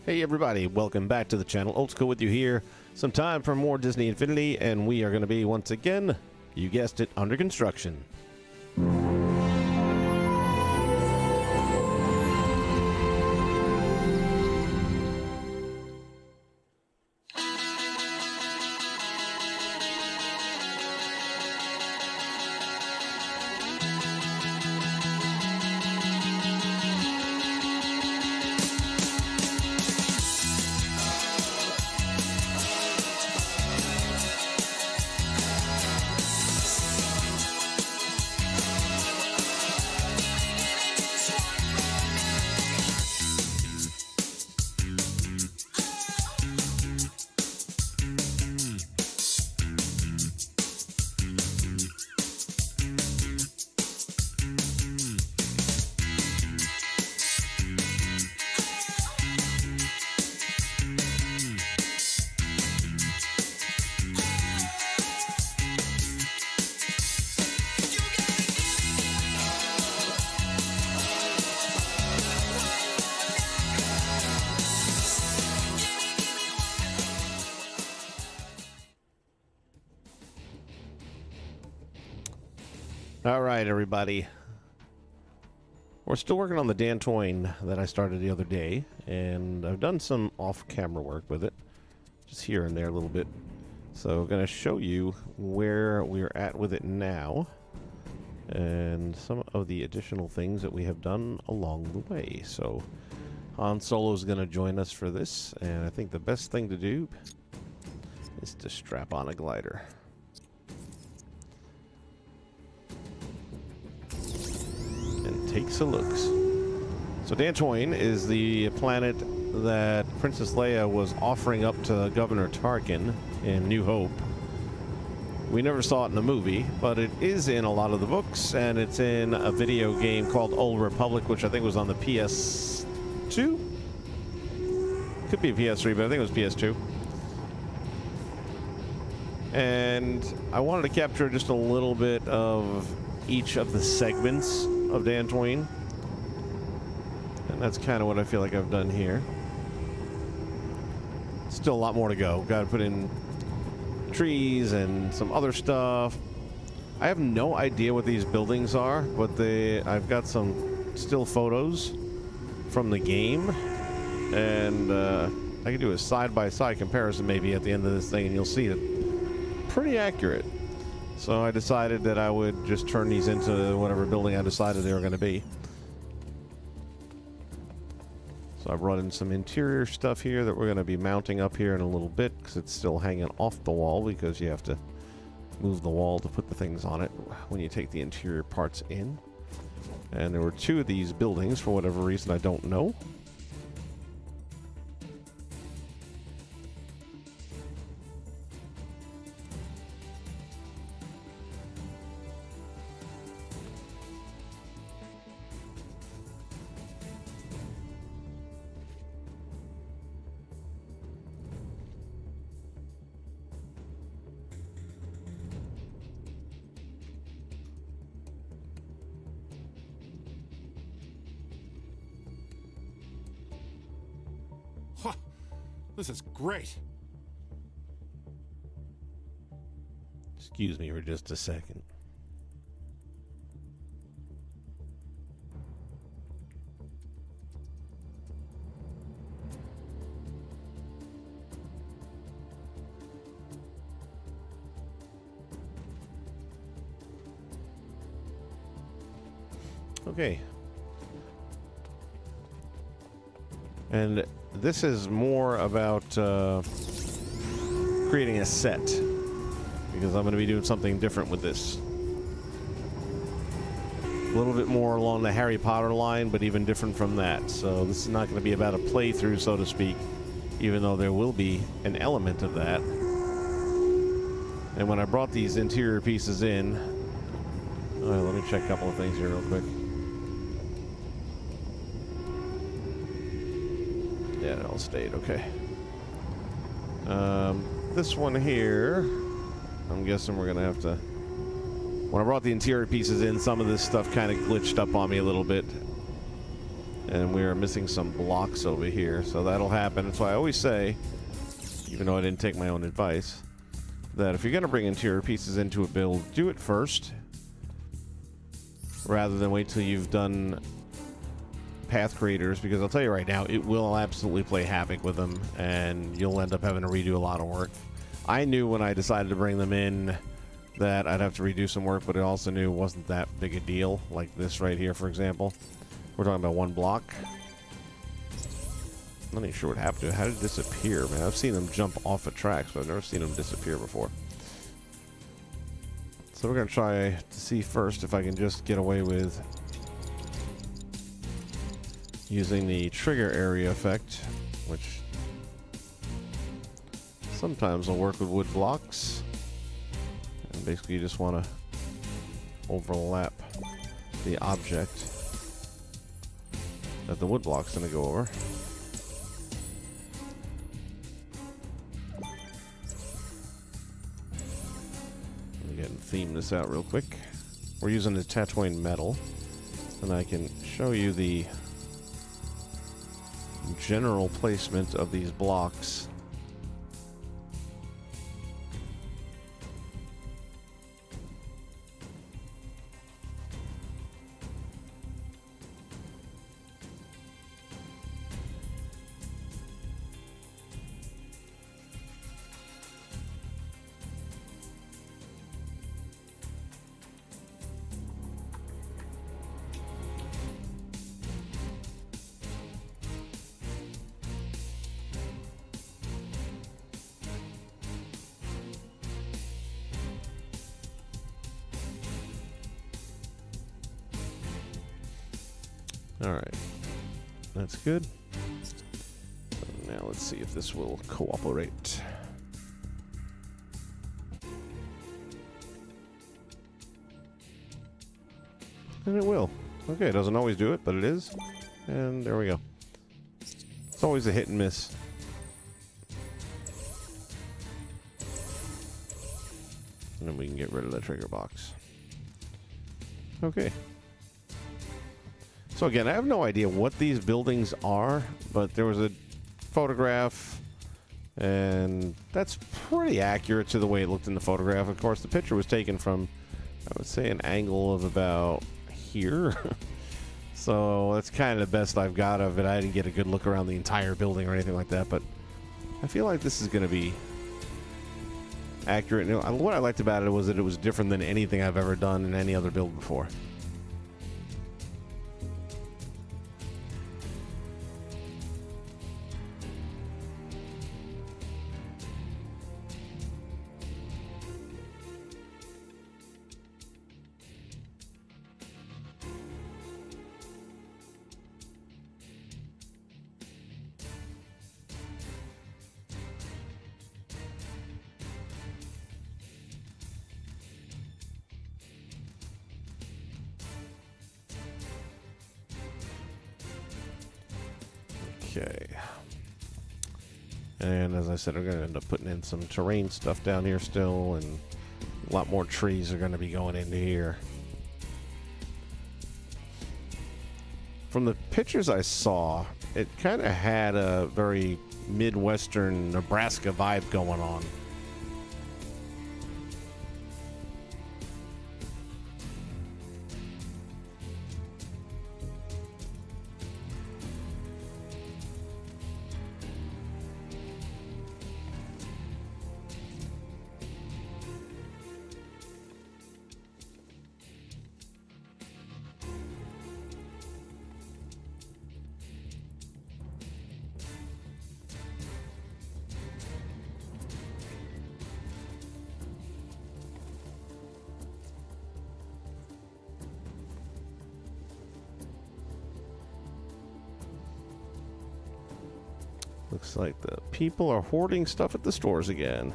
Hey everybody, welcome back to the channel. Old School with you here. Some time for more Disney Infinity, and we are going to be, once again, you guessed it, under construction. All right, everybody. We're still working on the Dantooine that I started the other day, and I've done some off-camera work with it, just here and there a little bit. So I'm going to show you where we're at with it now, and some of the additional things that we have done along the way. So Han Solo is going to join us for this, and I think the best thing to do is to strap on a glider. Takes a looks. So Dantooine is the planet that Princess Leia was offering up to Governor Tarkin in New Hope. We never saw it in the movie, but it is in a lot of the books, and it's in a video game called Old Republic, which I think was on the PS2? Could be a PS3, but I think it was PS2. And I wanted to capture just a little bit of each of the segments of Dantooine, and that's kind of what I feel like I've done here. Still a lot more to go. Got to put in trees and some other stuff. I have no idea what these buildings are, but I've got some still photos from the game, and I can do a side-by-side comparison maybe at the end of this thing, and you'll see it pretty accurate. So I decided that I would just turn these into whatever building I decided they were going to be. So I brought in some interior stuff here that we're going to be mounting up here in a little bit, because it's still hanging off the wall, because you have to move the wall to put the things on it when you take the interior parts in. And there were two of these buildings for whatever reason I don't know. Huh, this is great. Excuse me for just a second. Okay. And this is more about creating a set, because I'm going to be doing something different with this. A little bit more along the Harry Potter line, but even different from that. So this is not going to be about a playthrough, so to speak, even though there will be an element of that. And when I brought these interior pieces in, let me check a couple of things here real quick. Yeah, it all stayed. Okay. This one here, I'm guessing we're going to have to... When I brought the interior pieces in, some of this stuff kind of glitched up on me a little bit. And we are missing some blocks over here, so that'll happen. That's why I always say, even though I didn't take my own advice, that if you're going to bring interior pieces into a build, do it first, rather than wait till you've done path creators, because I'll tell you right now, it will absolutely play havoc with them, and you'll end up having to redo a lot of work. I knew when I decided to bring them in that I'd have to redo some work, but I also knew it wasn't that big a deal, like this right here, for example. We're talking about one block. I'm not even sure what happened to it. How did it disappear, man? I've seen them jump off of tracks, but I've never seen them disappear before. So we're going to try to see first if I can just get away with using the trigger area effect, which sometimes will work with wood blocks. And basically you just want to overlap the object that the wood block's going to go over. Again, theme this out real quick. We're using the Dantooine metal, and I can show you the general placement of these blocks. Alright, that's good. Now let's see if this will cooperate. And it will. Okay, it doesn't always do it, but it is. And there we go. It's always a hit and miss. And then we can get rid of the trigger box. Okay. So again, I have no idea what these buildings are, but there was a photograph, and that's pretty accurate to the way it looked in the photograph. Of course, the picture was taken from, I would say, an angle of about here. So that's kind of the best I've got of it. I didn't get a good look around the entire building or anything like that, but I feel like this is going to be accurate. And what I liked about it was that it was different than anything I've ever done in any other build before. Okay. And as I said, I'm going to end up putting in some terrain stuff down here still, and a lot more trees are going to be going into here. From the pictures I saw, it kind of had a very Midwestern Nebraska vibe going on. Looks like the people are hoarding stuff at the stores again.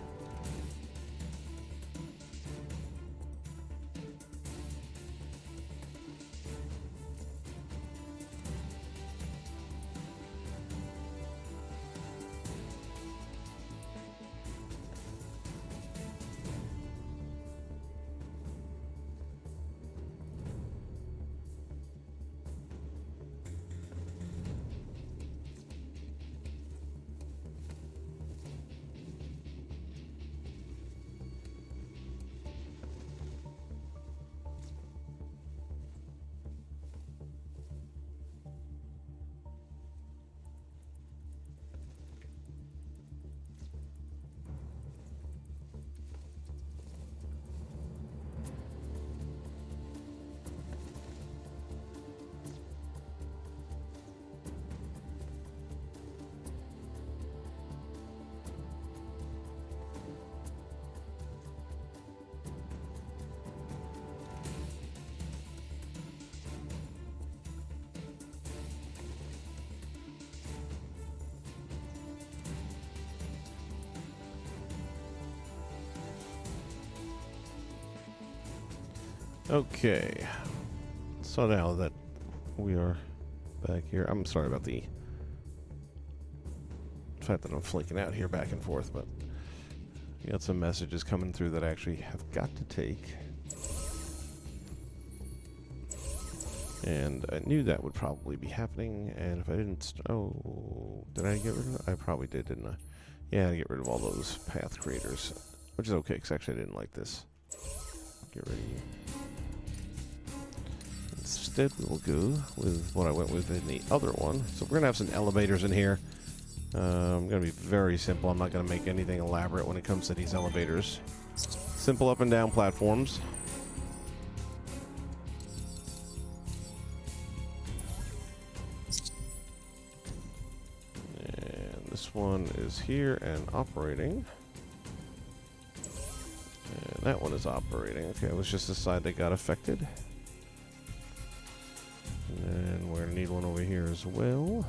Okay. So now that we are back here, I'm sorry about the fact that I'm flaking out here back and forth, but you got some messages coming through that I actually have got to take. And I knew that would probably be happening, and if I didn't... oh, did I get rid of it? I probably did, didn't I? Yeah, I get rid of all those path creators, which is okay, because actually I didn't like this. Get rid of you. Instead, we will go with what I went with in the other one. So we're going to have some elevators in here. I'm going to be very simple. I'm not going to make anything elaborate when it comes to these elevators. Simple up and down platforms. And this one is here and operating. And that one is operating. Okay, it was just the side that got affected. And we're going to need one over here as well.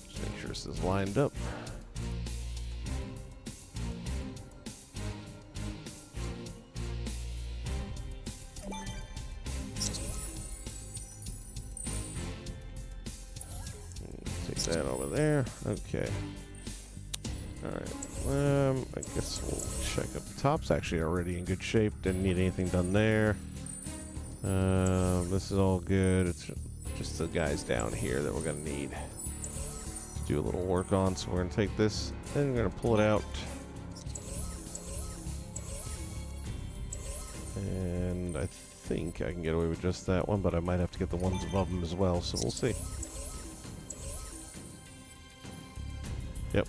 Just make sure this is lined up. Take that over there. Okay. Alright. I guess we'll check up the top's actually already in good shape. Didn't need anything done there. This is all good. It's just the guys down here that we're going to need to do a little work on. So we're going to take this and we're going to pull it out. And I think I can get away with just that one, but I might have to get the ones above them as well. So we'll see. Yep.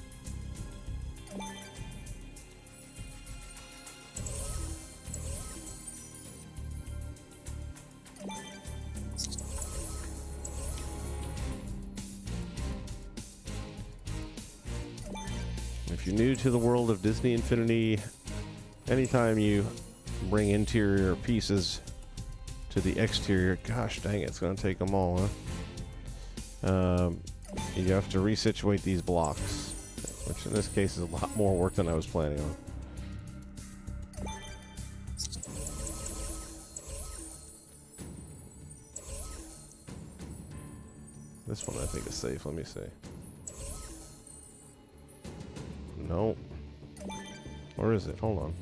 If you're new to the world of Disney Infinity, anytime you bring interior pieces to the exterior, gosh dang it, it's going to take them all, huh? You have to resituate these blocks, which in this case is a lot more work than I was planning on. This one I think is safe. Let me see. No. Or is it? Hold on.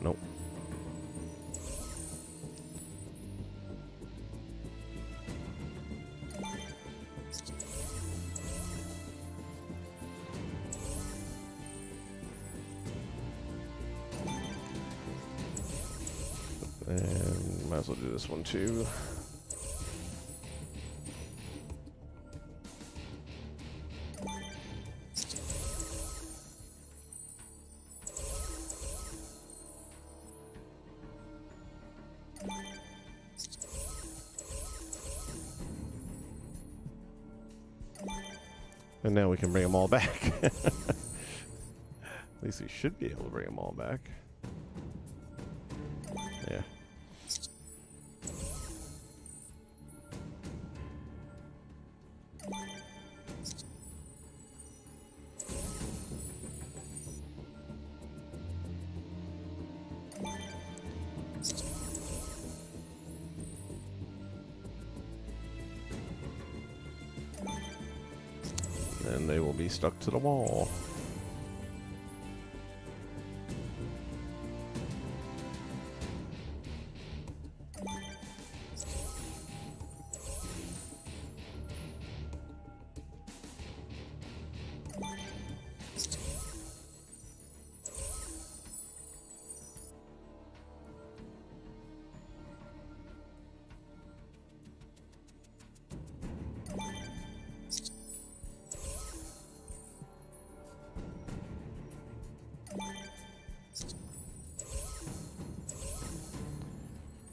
Nope. And might as well do this one too. And now we can bring them all back. At least we should be able to bring them all back. Yeah. And they will be stuck to the wall.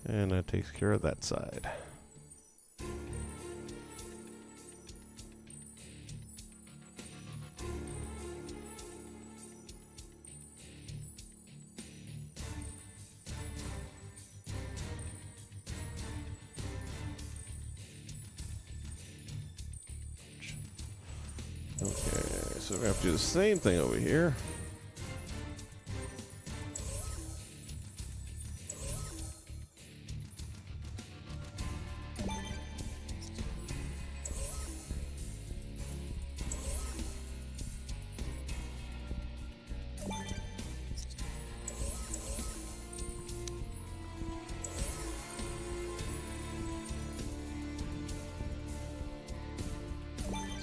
And that takes care of that side. Okay, so So we have to do the same thing over here.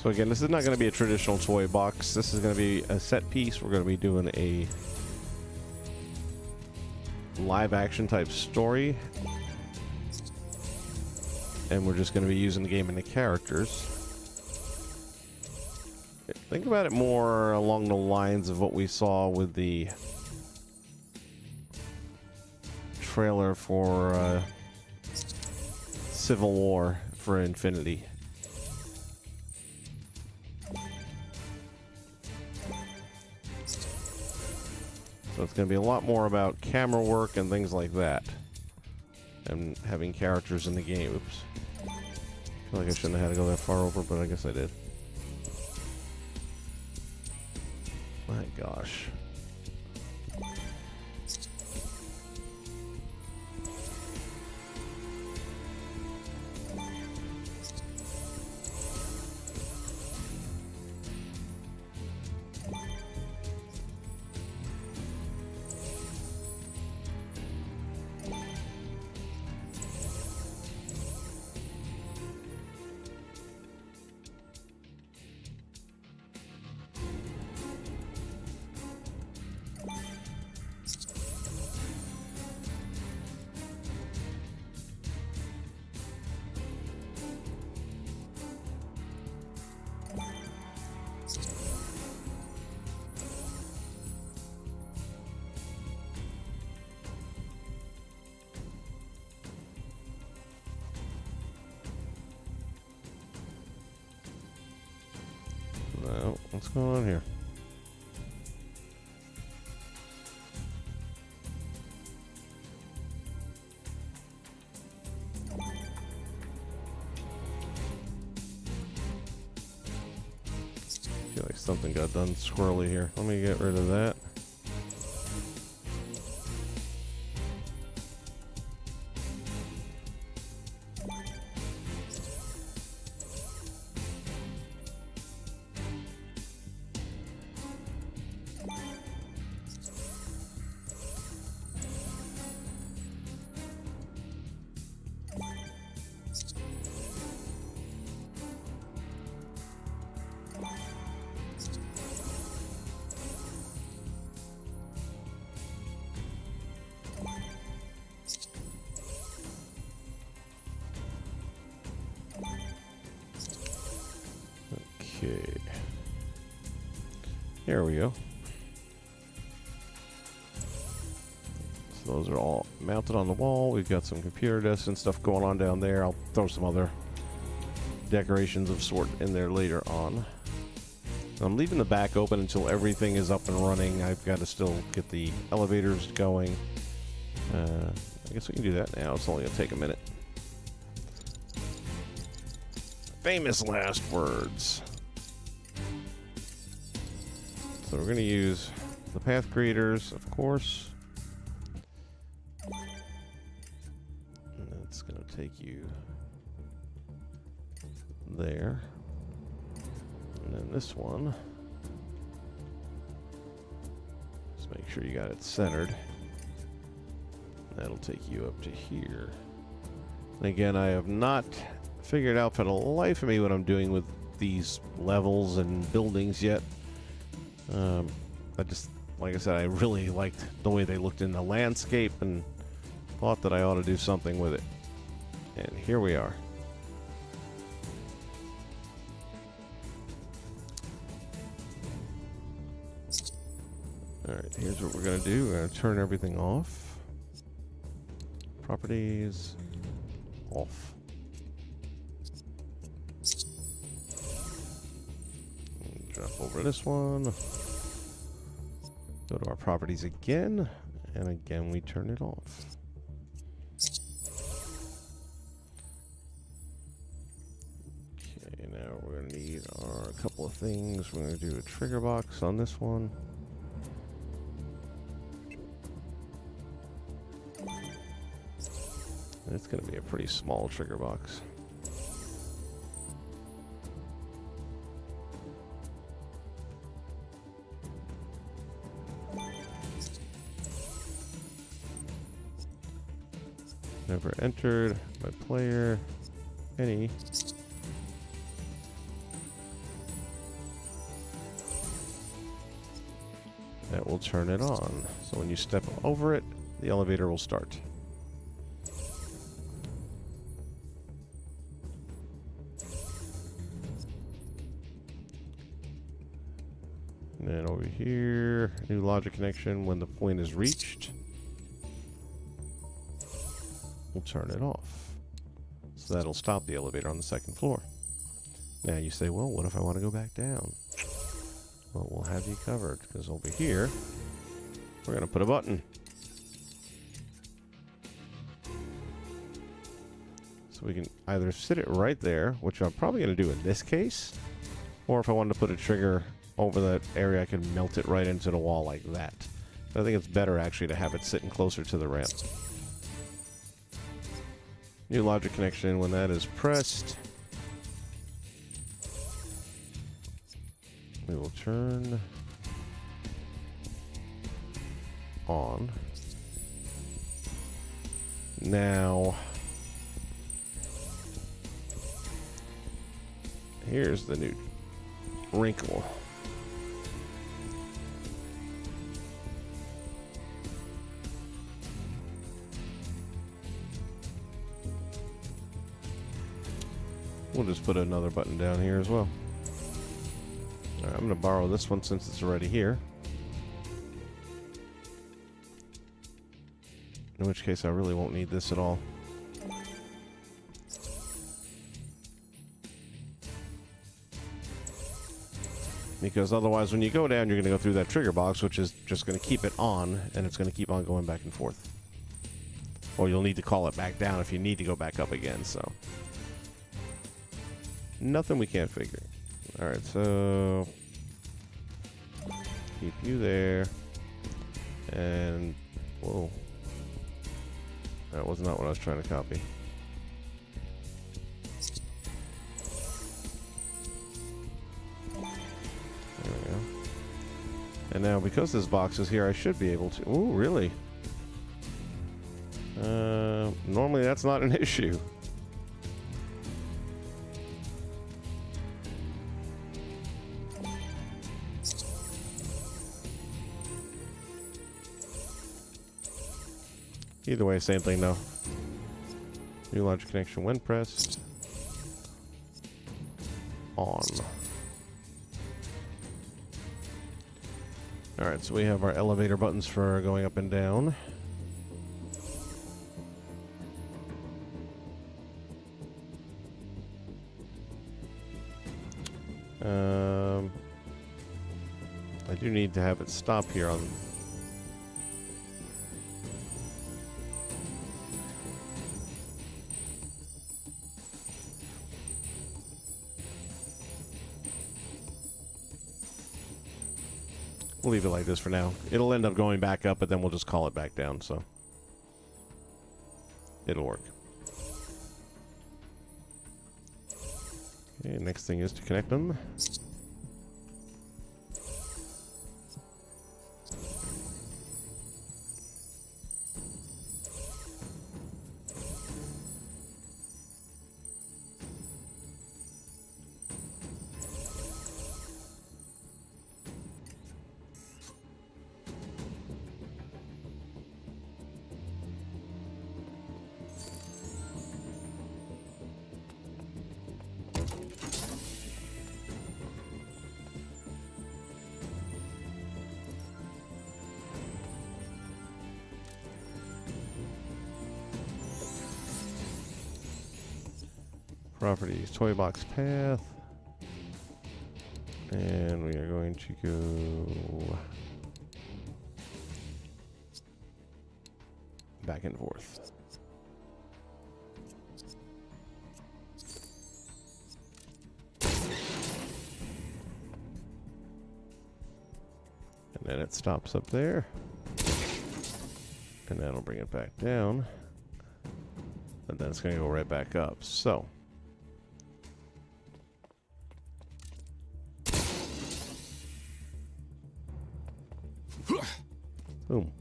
So again, this is not going to be a traditional toy box. This is going to be a set piece. We're going to be doing a live action type story. And we're just going to be using the game and the characters. Think about it more along the lines of what we saw with the trailer for Civil War for Infinity. So it's going to be a lot more about camera work and things like that. And having characters in the game. Oops. I feel like I shouldn't have had to go that far over, but I guess I did. My gosh. No, what's going on here? I feel like something got done squirrely here. Let me get rid of that. Okay. Here we go. So those are all mounted on the wall. We've got some computer desks and stuff going on down there. I'll throw some other decorations of sort in there later on. I'm leaving the back open until everything is up and running. I've got to still get the elevators going. I guess we can do that now. It's only going to take a minute. Famous last words. So we're going to use the path creators, of course. And that's going to take you there. And then this one. Just make sure you got it centered. That'll take you up to here. And again, I have not figured out for the life of me what I'm doing with these levels and buildings yet. I just, like I said, I really liked the way they looked in the landscape and thought that I ought to do something with it. And here we are. Alright, here's what we're going to do. We're going to turn everything off. Properties off. Jump over this one. Go to our properties again, and again we turn it off. Okay, now we're going to need our a couple of things. We're going to do a trigger box on this one. It's going to be a pretty small trigger box. Never entered by player any. That will turn it on. So when you step over it, the elevator will start. And then over here, new logic connection. When the point is reached, we'll turn it off. So that'll stop the elevator on the second floor. Now you say, well, what if I want to go back down? Well, we'll have you covered, because over here, we're going to put a button. So we can either sit it right there, which I'm probably going to do in this case, or if I wanted to put a trigger over that area, I can melt it right into the wall like that. But I think it's better, actually, to have it sitting closer to the ramp. New logic connection, when that is pressed, we will turn on. Now, here's the new wrinkle. We'll just put another button down here as well. Alright, I'm going to borrow this one since it's already here. In which case I really won't need this at all. Because otherwise when you go down, you're going to go through that trigger box, which is just going to keep it on, and it's going to keep on going back and forth. Or you'll need to call it back down if you need to go back up again, so. Nothing we can't figure. Alright, so keep you there. And whoa. That was not what I was trying to copy. There we go. And now because this box is here, I should be able to. Ooh, really? Normally that's not an issue. Either way, same thing though. New logic connection when pressed. On. Alright, so we have our elevator buttons for going up and down. I do need to have it stop here on. We'll leave it like this for now. It'll end up going back up, but then we'll just call it back down, so it'll work. Okay, next thing is to connect them. Properties, toy box path. And we are going to go back and forth. And then it stops up there. And then I'll bring it back down. And then it's going to go right back up. So. Boom.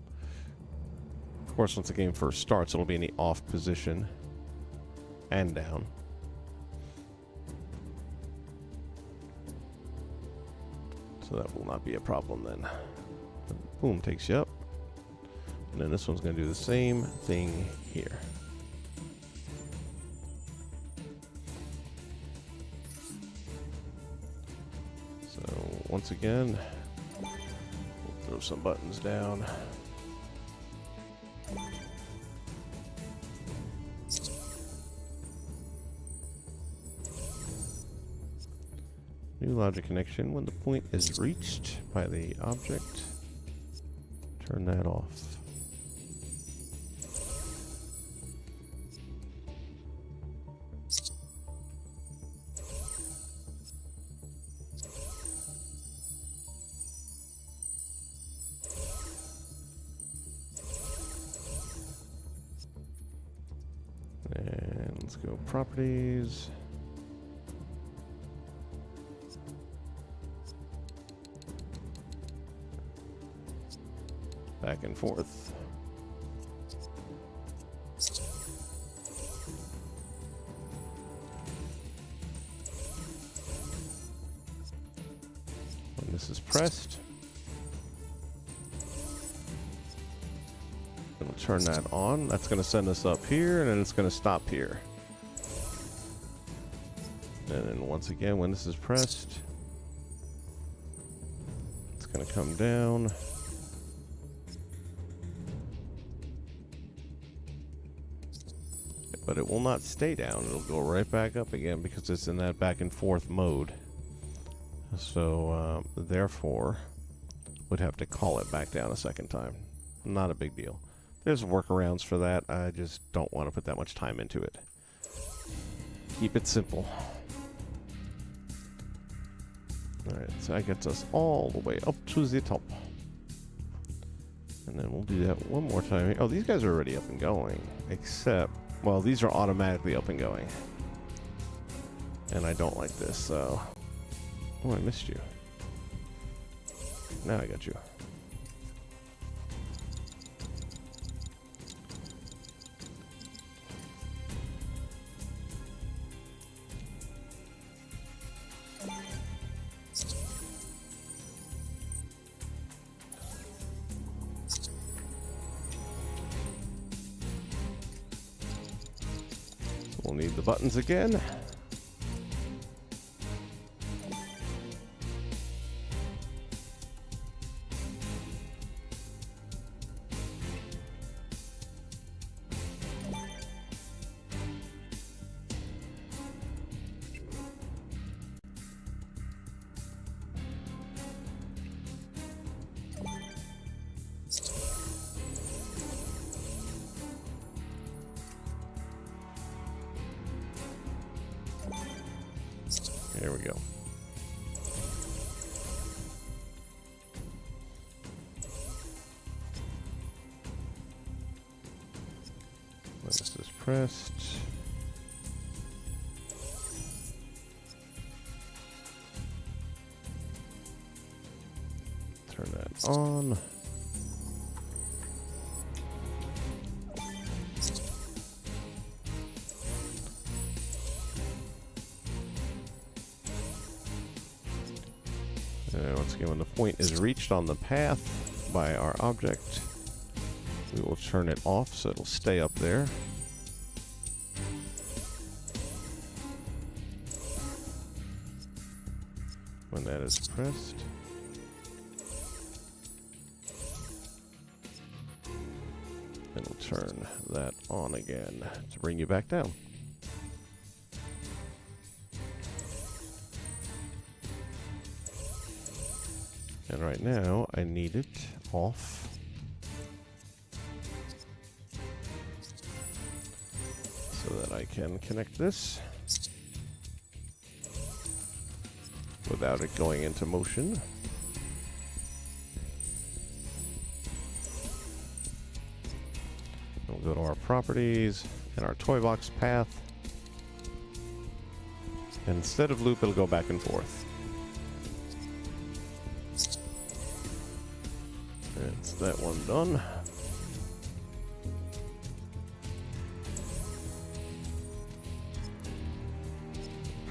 Of course, once the game first starts, it'll be in the off position. And down. So that will not be a problem then. Boom, takes you up. And then this one's going to do the same thing here. So once again, we'll throw some buttons down. New logic connection. When the point is reached by the object, turn that off. And let's go properties. Back and forth. When this is pressed, it'll turn that on. That's going to send us up here, and then it's going to stop here. And then once again, when this is pressed, it's going to come down. But it will not stay down. It'll go right back up again because it's in that back and forth mode. So, therefore, would have to call it back down a second time. Not a big deal. There's workarounds for that. I just don't want to put that much time into it. Keep it simple. Alright, so that gets us all the way up to the top. And then we'll do that one more time. Oh, these guys are already up and going. Except... well, these are automatically up and going. And I don't like this, so... oh, I missed you. Now I got you. We'll need the buttons again. There we go. When this is pressed, turn that on. And once again, when the point is reached on the path by our object, we will turn it off so it'll stay up there. When that is pressed, it'll turn that on again to bring you back down. And right now, I need it off. So that I can connect this without it going into motion. we'll go to our properties and our toy box path. And instead of loop, it'll go back and forth. That's that one done.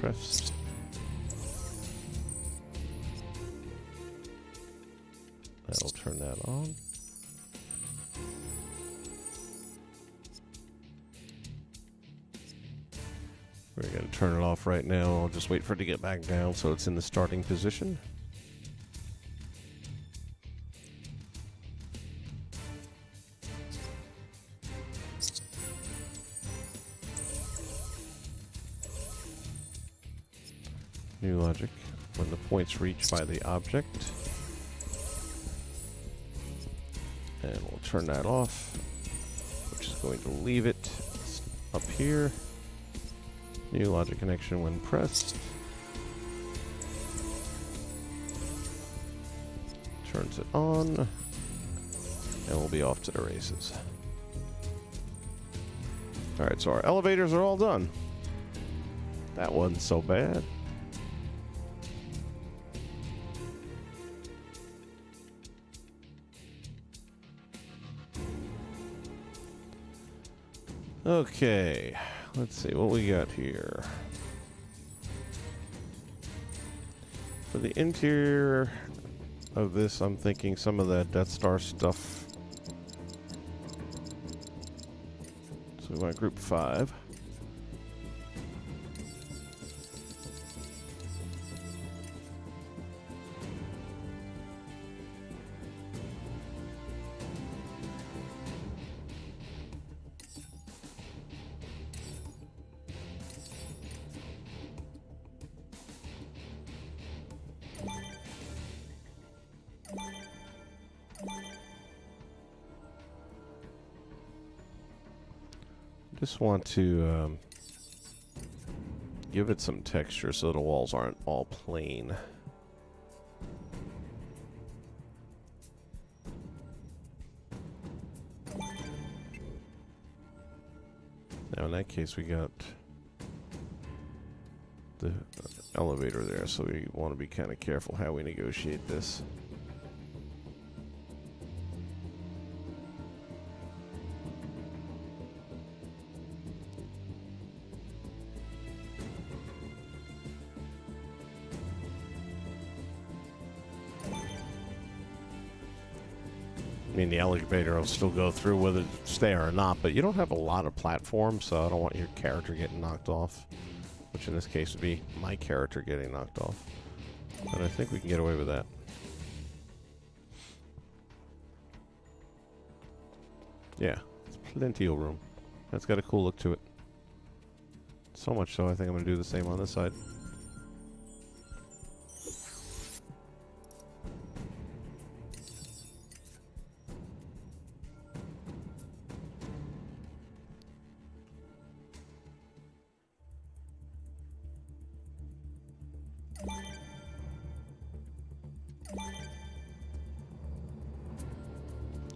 Press. That'll turn that on. We're going to turn it off right now. I'll just wait for it to get back down so it's in the starting position. New logic. When the point's reached by the object. And we'll turn that off, which is going to leave it up here. New logic connection when pressed. Turns it on. And we'll be off to the races. Alright, so our elevators are all done. That wasn't so bad. Okay, let's see what we got here. For the interior of this, I'm thinking some of that Death Star stuff. So we want group 5. Just want to give it some texture so the walls aren't all plain. Now in that case we got the elevator there, so we want to be kind of careful how we negotiate this. I mean, the elevator will still go through whether it's there or not, but you don't have a lot of platforms, so I don't want your character getting knocked off, which in this case would be my character getting knocked off. But I think we can get away with that. Yeah, it's plenty of room. That's got a cool look to it. So much so, I think I'm going to do the same on this side.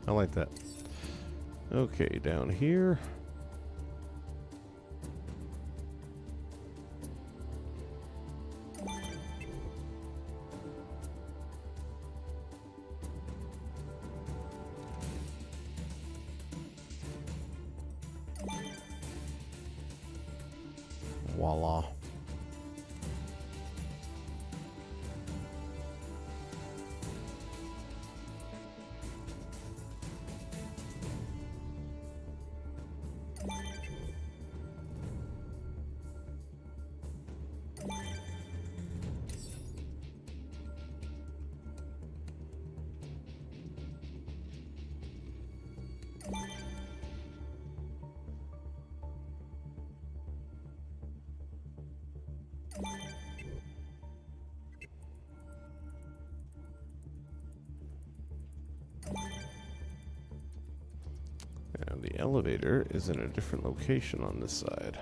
I like that. Okay, down here. Voila. And the elevator is in a different location on this side.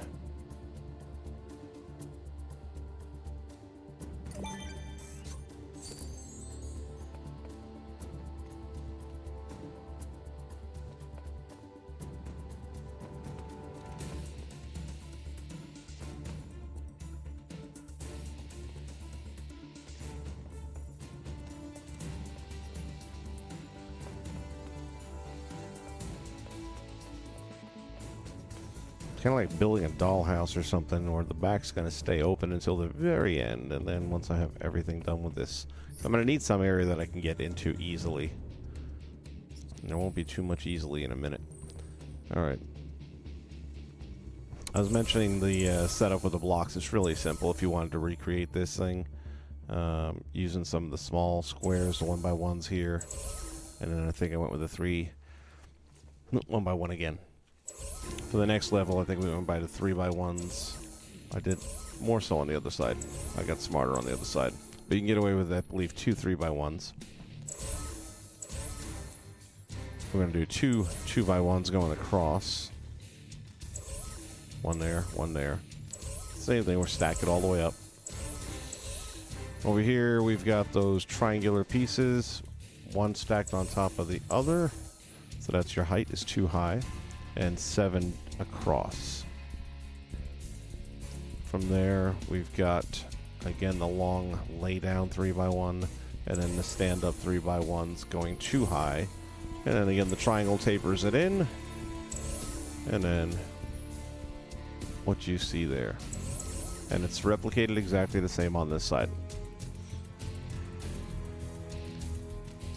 Kind of like building a dollhouse or something, where the back's going to stay open until the very end, and then once I have everything done with this, I'm going to need some area that I can get into easily. And there won't be too much easily in a minute. Alright. I was mentioning the setup with the blocks. It's really simple if you wanted to recreate this thing. Using some of the small squares, the 1x1s here. And then I think I went with the 3 1x1 again. For the next level, I think we went by the 3x1s. I did more so on the other side. I got smarter on the other side. But you can get away with, I believe, 2 3x1s. We're going to do 2 2x1s going across. One there, one there. Same thing, we're stacked it all the way up. Over here, we've got those triangular pieces. One stacked on top of the other. So that's your height is 2 high. And 7 across. From there, we've got, again, the long lay down 3x1, and then the stand up 3x1s going 2 high. And then again, the triangle tapers it in. And then what you see there. And it's replicated exactly the same on this side.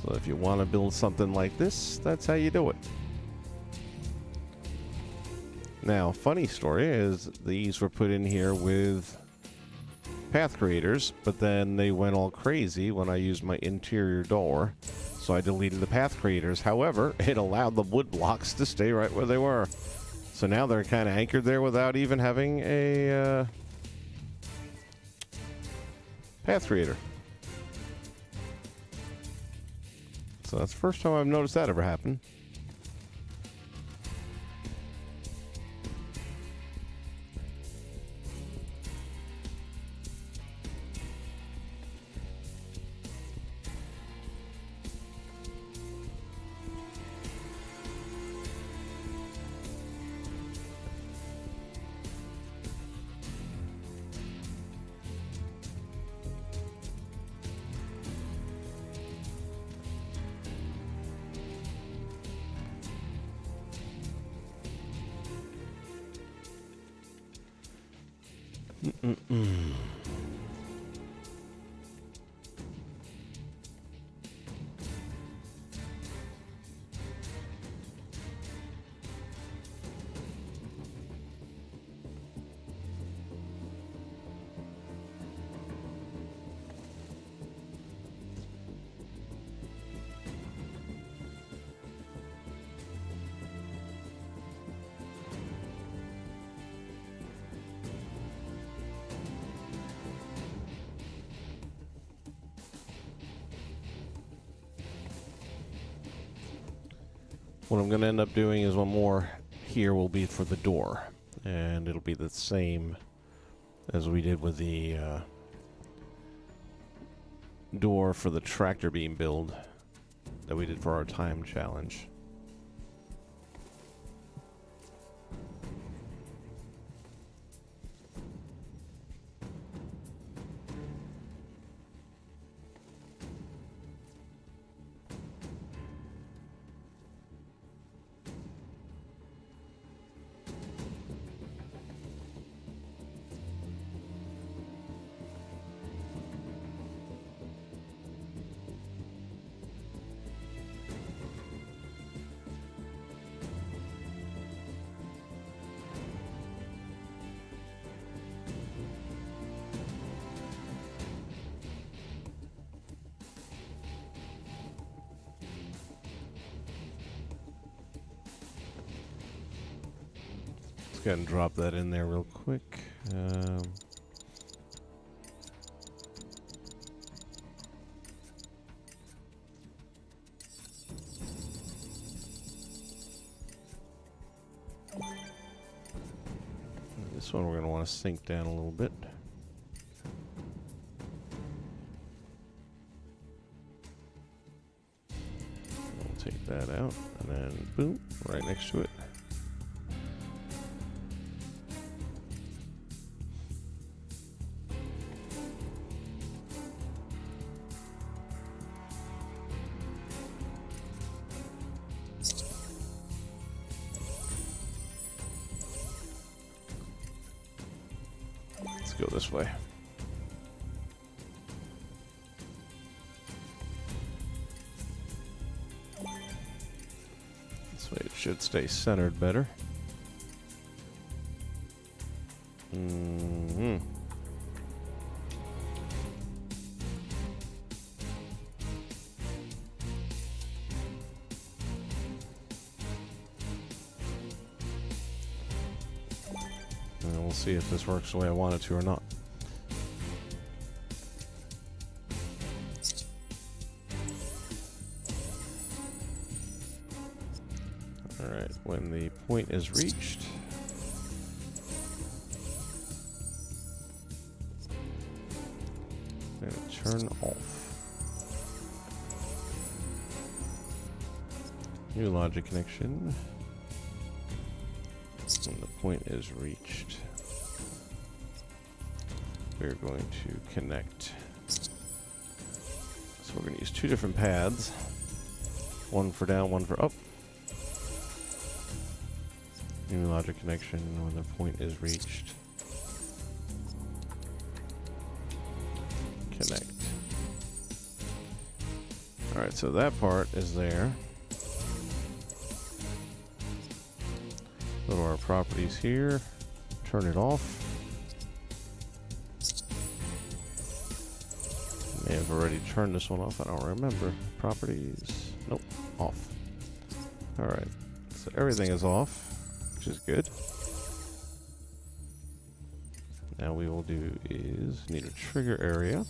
So if you want to build something like this, that's how you do it. Now, funny story is these were put in here with path creators, but then they went all crazy when I used my interior door, so I deleted the path creators. However, it allowed the wood blocks to stay right where they were. So now they're kind of anchored there without even having a path creator. So that's the first time I've noticed that ever happen. What I'm going to end up doing is one more here will be for the door. And it'll be the same as we did with the door for the tractor beam build that we did for our time challenge. Go ahead and drop that in there real quick. This one we're going to want to sink down a little bit. We'll take that out and then boom, right next to it. go this way. This way it should stay centered better. Mm-hmm. And we'll see if this works the way I want it to or not. Alright, when the point is reached, then turn off. New logic connection. When the point is reached, we're going to connect. So we're going to use two different paths. One for down, one for up. New logic connection when the point is reached. Connect. Alright, so that part is there. Go to our properties here. Turn it off. May have already turned this one off. I don't remember. Properties. Nope. Off. Alright. So everything is off, which is good. Now we will do is need a trigger area.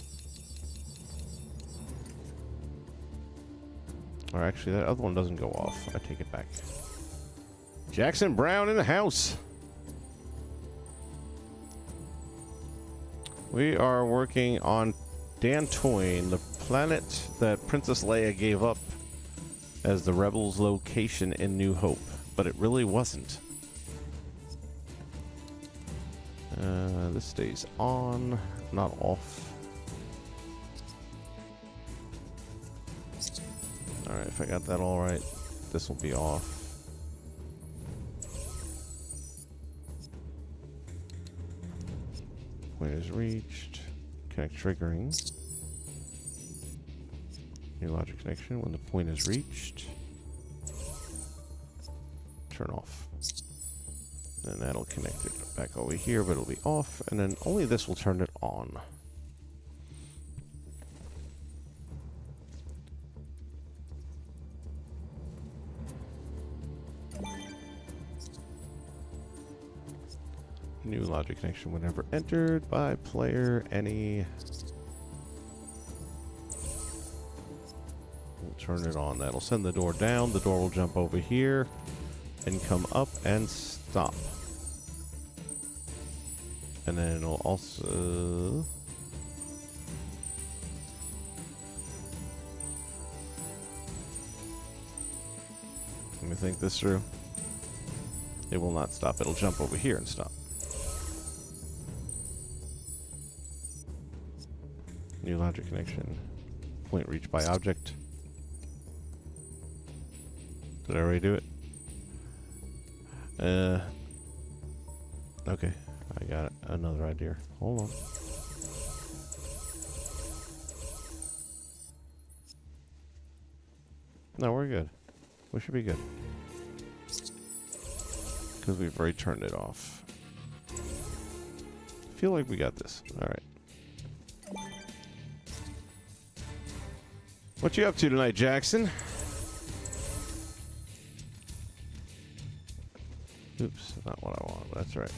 Or actually, that other one doesn't go off. I take it back. Jackson Brown in the house. We are working on Dantooine, the planet that Princess Leia gave up as the Rebels' location in New Hope, but it really wasn't. This stays on, not off. Alright, if I got that all right, this will be off. Point is reached. Connect triggering. New logic connection when the point is reached. Turn off. Then that'll connect it back over here, but it'll be off, and then only this will turn it on. New logic connection whenever entered by player any. We'll turn it on. That'll send the door down. The door will jump over here and come up and stop. And then it'll also... Let me think this through. It will not stop. It'll jump over here and stop. New logic connection. Point reached by object. Did I already do it? Okay. I got another idea. Hold on. No, we're good. We should be good. Because we've already turned it off. I feel like we got this. Alright. What you up to tonight, Jackson? Oops, not what I want. That's right.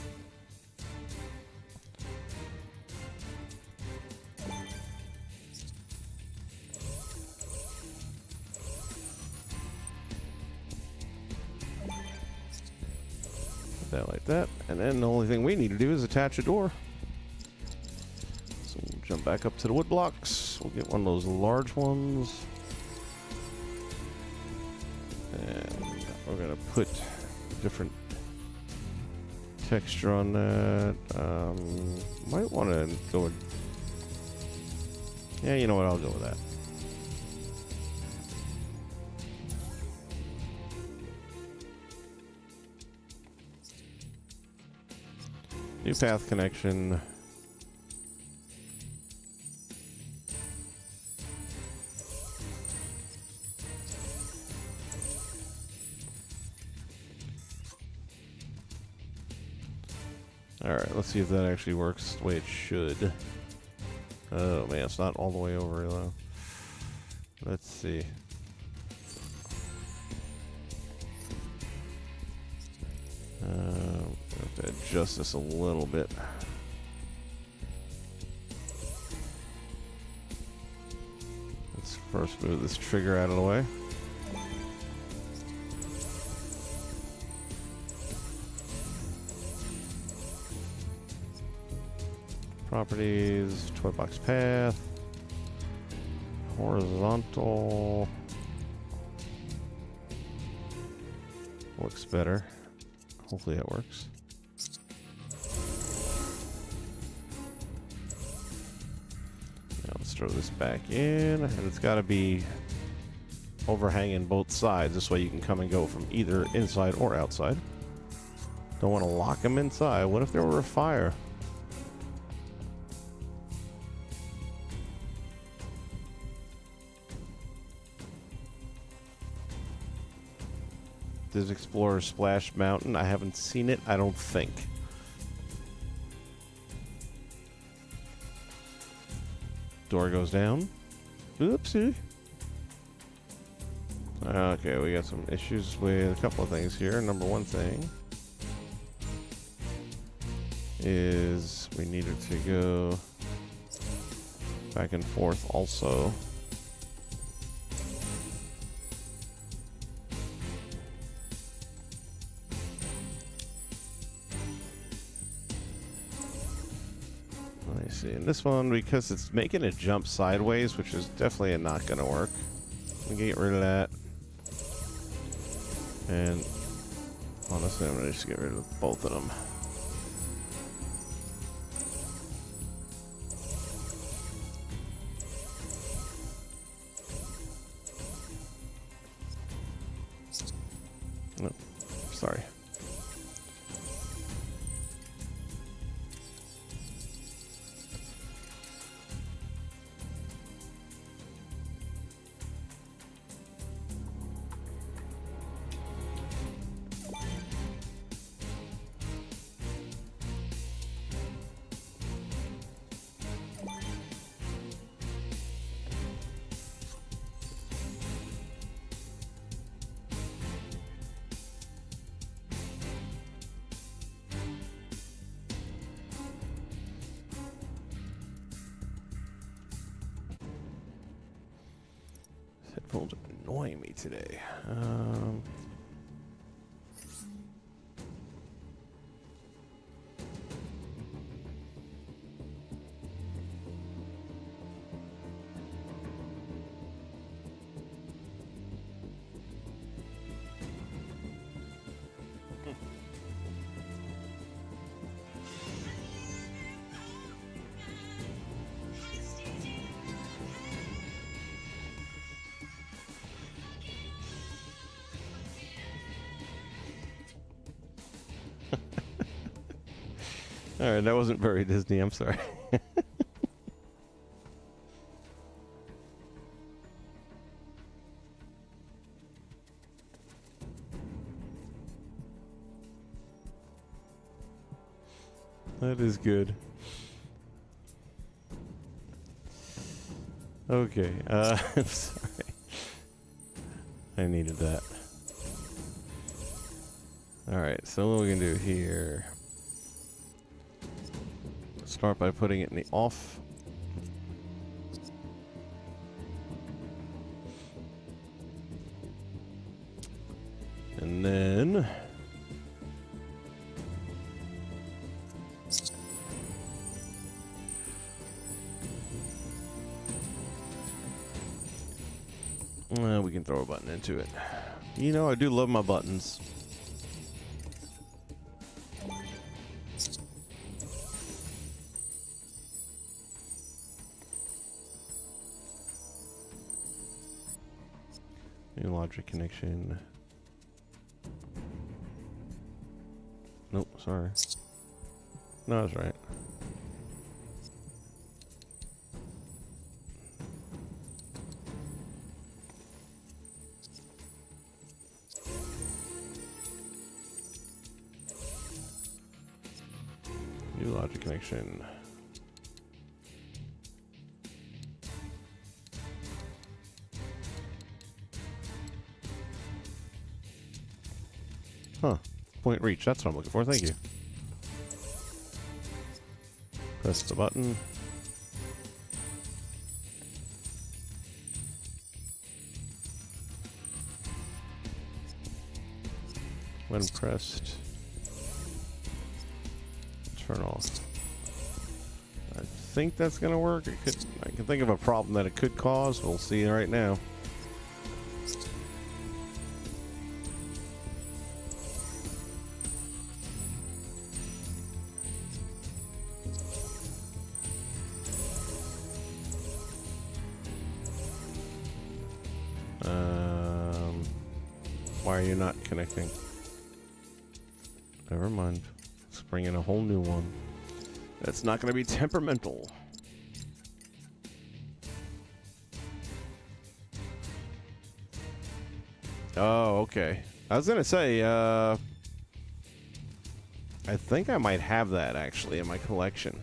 Put that like that. And then the only thing we need to do is attach a door. So we'll jump back up to the wood blocks. We'll get one of those large ones. And we're going to put different texture on that. Might want to go with... Yeah, you know what? I'll go with that. New path connection. Alright, let's see if that actually works the way it should. Oh man, it's not all the way over though. Let's see. Have to adjust this a little bit. Let's first move this trigger out of the way. Properties, toy box path, horizontal. Looks better. Hopefully that works. Now let's throw this back in, and it's got to be overhanging both sides. This way you can come and go from either inside or outside. Don't want to lock them inside. What if there were a fire? Does Explorer Splash Mountain? I haven't seen it, I don't think. Door goes down. Oopsie. Okay, we got some issues with a couple of things here. Number one thing is we need it to go back and forth also. Let me see. In this one, because it's making it jump sideways, which is definitely not going to work. We get rid of that. And honestly, I'm going to just get rid of both of them. No, sorry. Headphones are annoying me today. Alright, that wasn't very Disney, I'm sorry. That is good. Okay, I'm sorry. I needed that. Alright, so what we can do here. Start by putting it in the off. And then we can throw a button into it. You know, I do love my buttons. New logic connection. Nope, sorry. No, that's right. New logic connection. Huh. Point reach. That's what I'm looking for. Thank you. Press the button. When pressed, turn off. I think that's gonna work. It could. I can think of a problem that it could cause. We'll see right now. Why are you not connecting? Never mind. Let's bring in a whole new one. That's not going to be temperamental. Oh, okay. I was going to say, I think I might have that actually in my collection.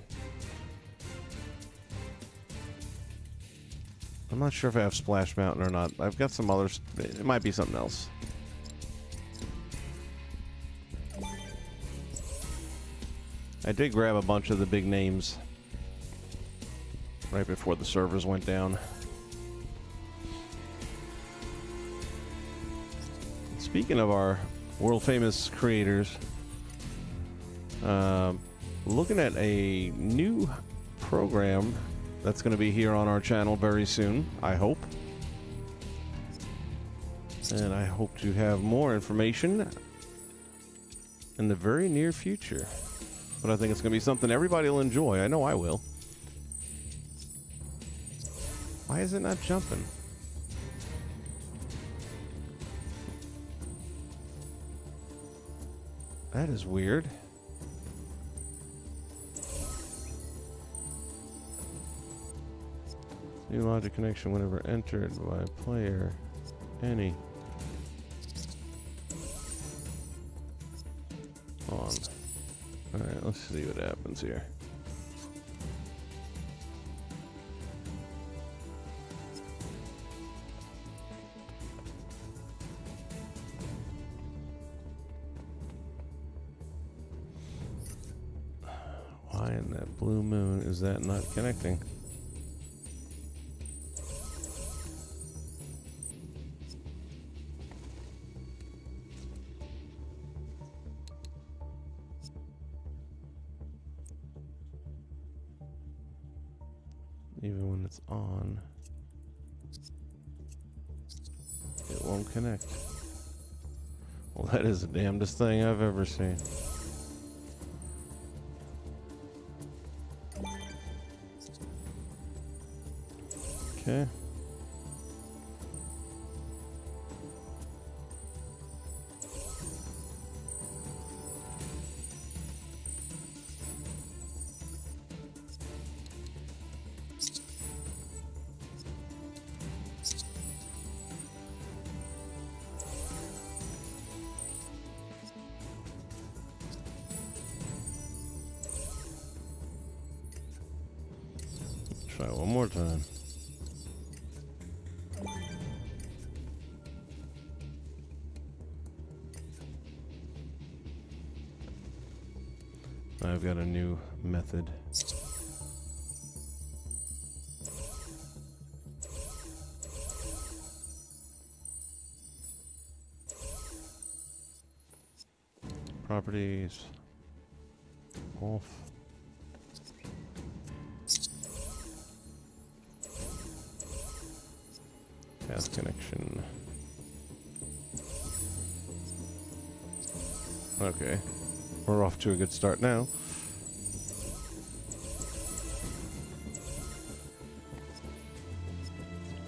I'm not sure if I have Splash Mountain or not. I've got some others. It might be something else. I did grab a bunch of the big names right before the servers went down. Speaking of our world-famous creators, looking at a new program that's going to be here on our channel very soon, I hope. And I hope to have more information in the very near future. But I think it's going to be something everybody will enjoy. I know I will. Why is it not jumping? That is weird. New logic connection whenever entered by player. Any. On. Alright, let's see what happens here. Why in that blue moon is that not connecting? Even when it's on, it won't connect. Well, that is the damnedest thing I've ever seen. Okay. Try one more time. I've got a new method. Properties off. Path connection. Okay. We're off to a good start now.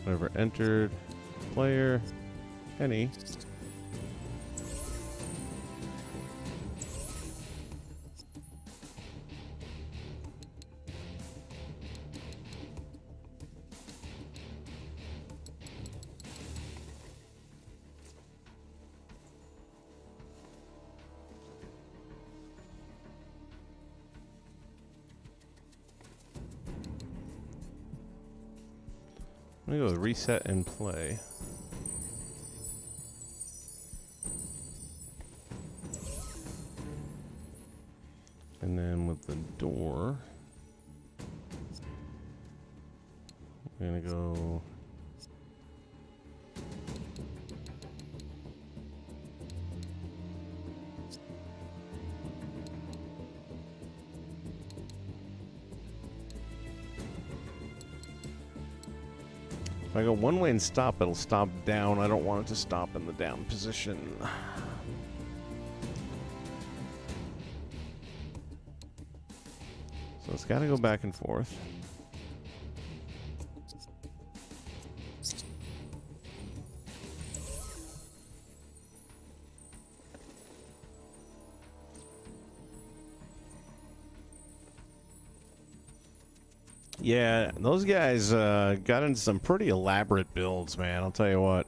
Whatever entered, player, any. me go with reset and play. And then with the door, we're gonna go. If I go one way and stop, it'll stop down. I don't want it to stop in the down position. So it's got to go back and forth. Yeah, those guys got into some pretty elaborate builds, man. I'll tell you what.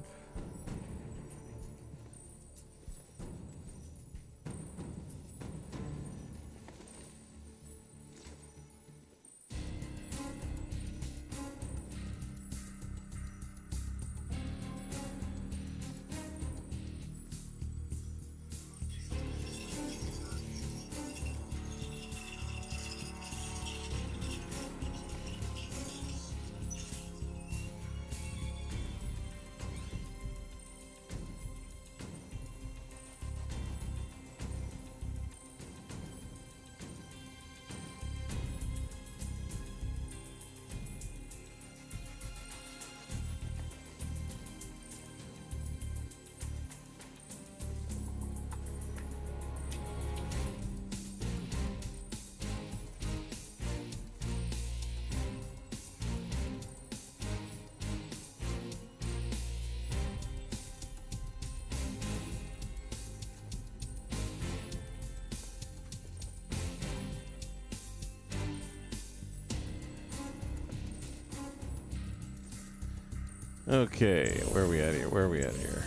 Okay, where are we at here? Where are we at here?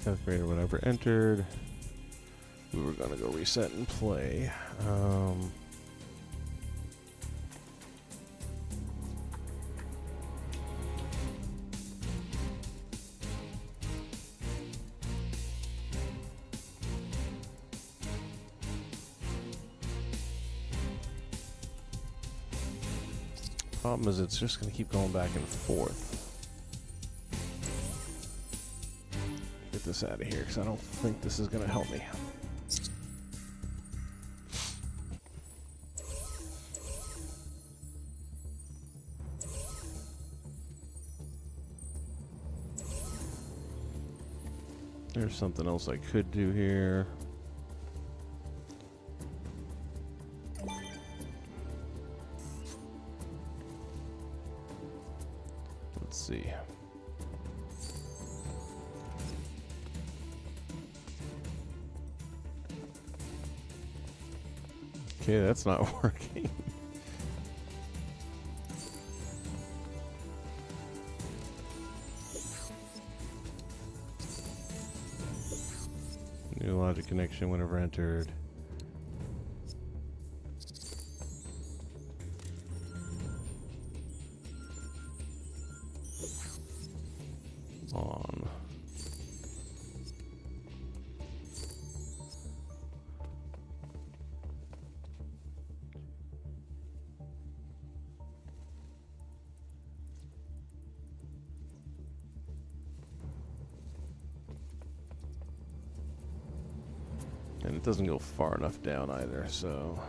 Calculator, whatever entered. We were gonna go reset and play. Problem is, it's just gonna keep going back and forth. Get this out of here, because I don't think this is gonna help me. There's something else I could do here. Let's see. Okay, that's not working. New logic connection whenever entered. On. And it doesn't go far enough down either, so...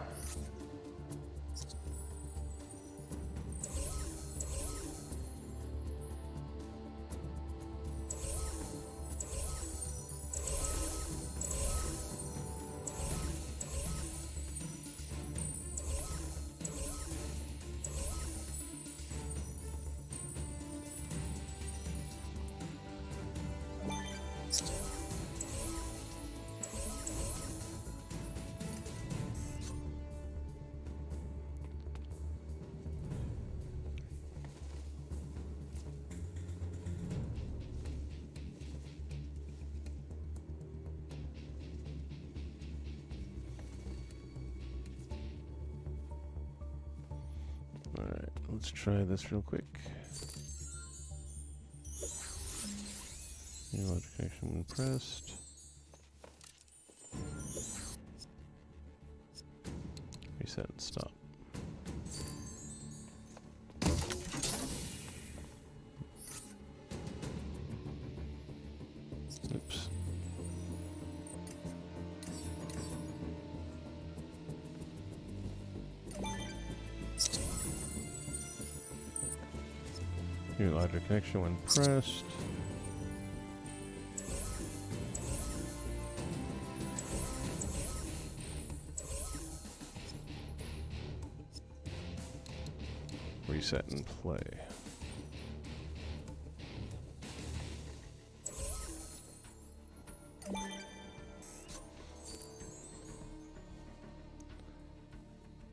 Let's try this real quick. New logic connection when pressed. Reset and stop. Oops. New logic connection when pressed. Reset and play.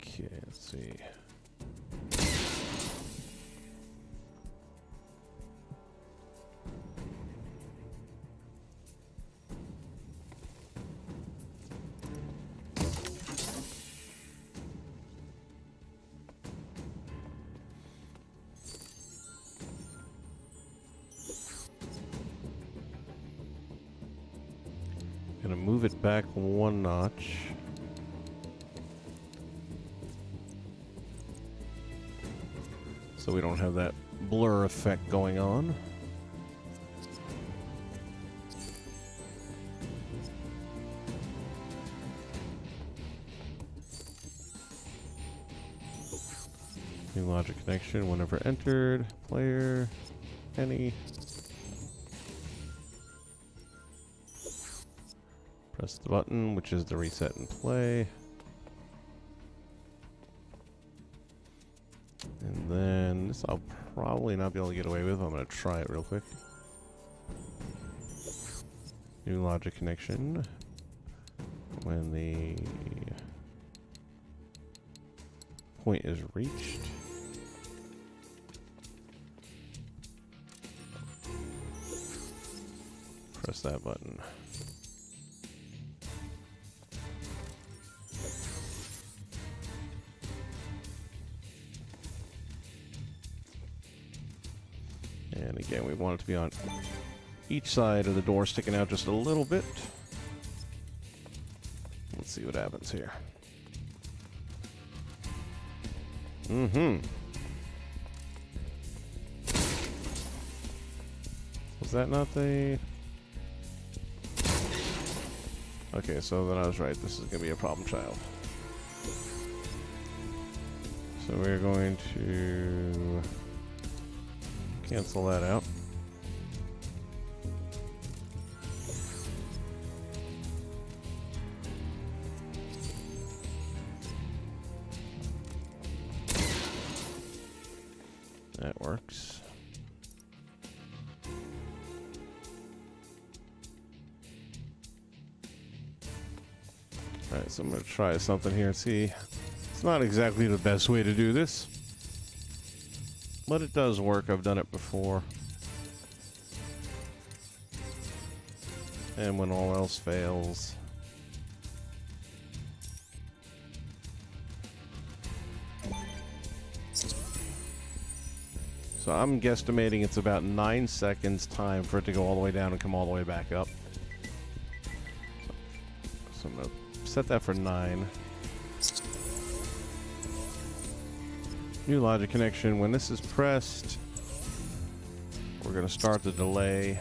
Okay, let's see. Gonna move it back one notch. So we don't have that blur effect going on. New logic connection whenever entered. Player. Any. Press the button, which is the reset and play. And then this I'll probably not be able to get away with. I'm going to try it real quick. New logic connection. When the point is reached. Press that button. And again, we want it to be on each side of the door, sticking out just a little bit. Let's see what happens here. Was that not the... Okay, so then I was right. This is going to be a problem child. So we're going to cancel that out. That works. Alright, so I'm going to try something here and see. It's not exactly the best way to do this, but it does work. I've done it before. And when all else fails, so I'm guesstimating it's about 9 seconds time for it to go all the way down and come all the way back up. So I'm going to set that for 9. New logic connection. When this is pressed, we're going to start the delay,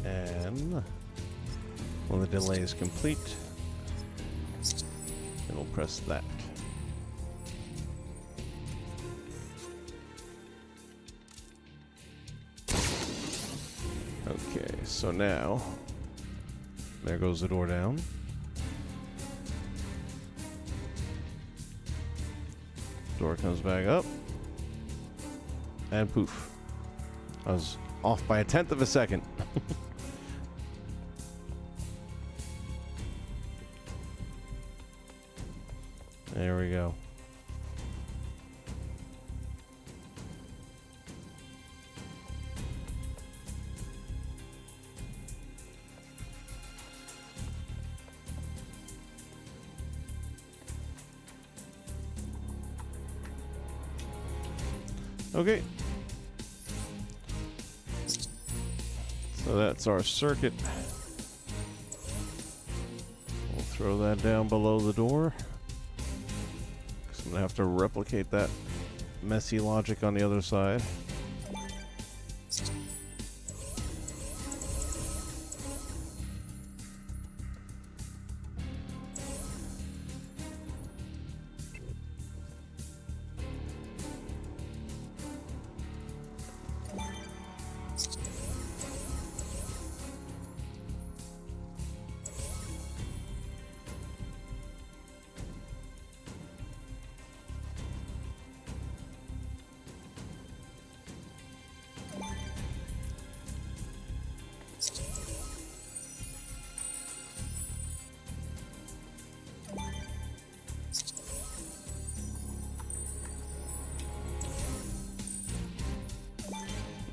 and when the delay is complete, it'll press that. Okay, so now, there goes the door down. Door comes back up. And poof. I was off by 1/10 of a second. There we go. Okay. So that's our circuit. We'll throw that down below the door. 'Cause I'm gonna have to replicate that messy logic on the other side.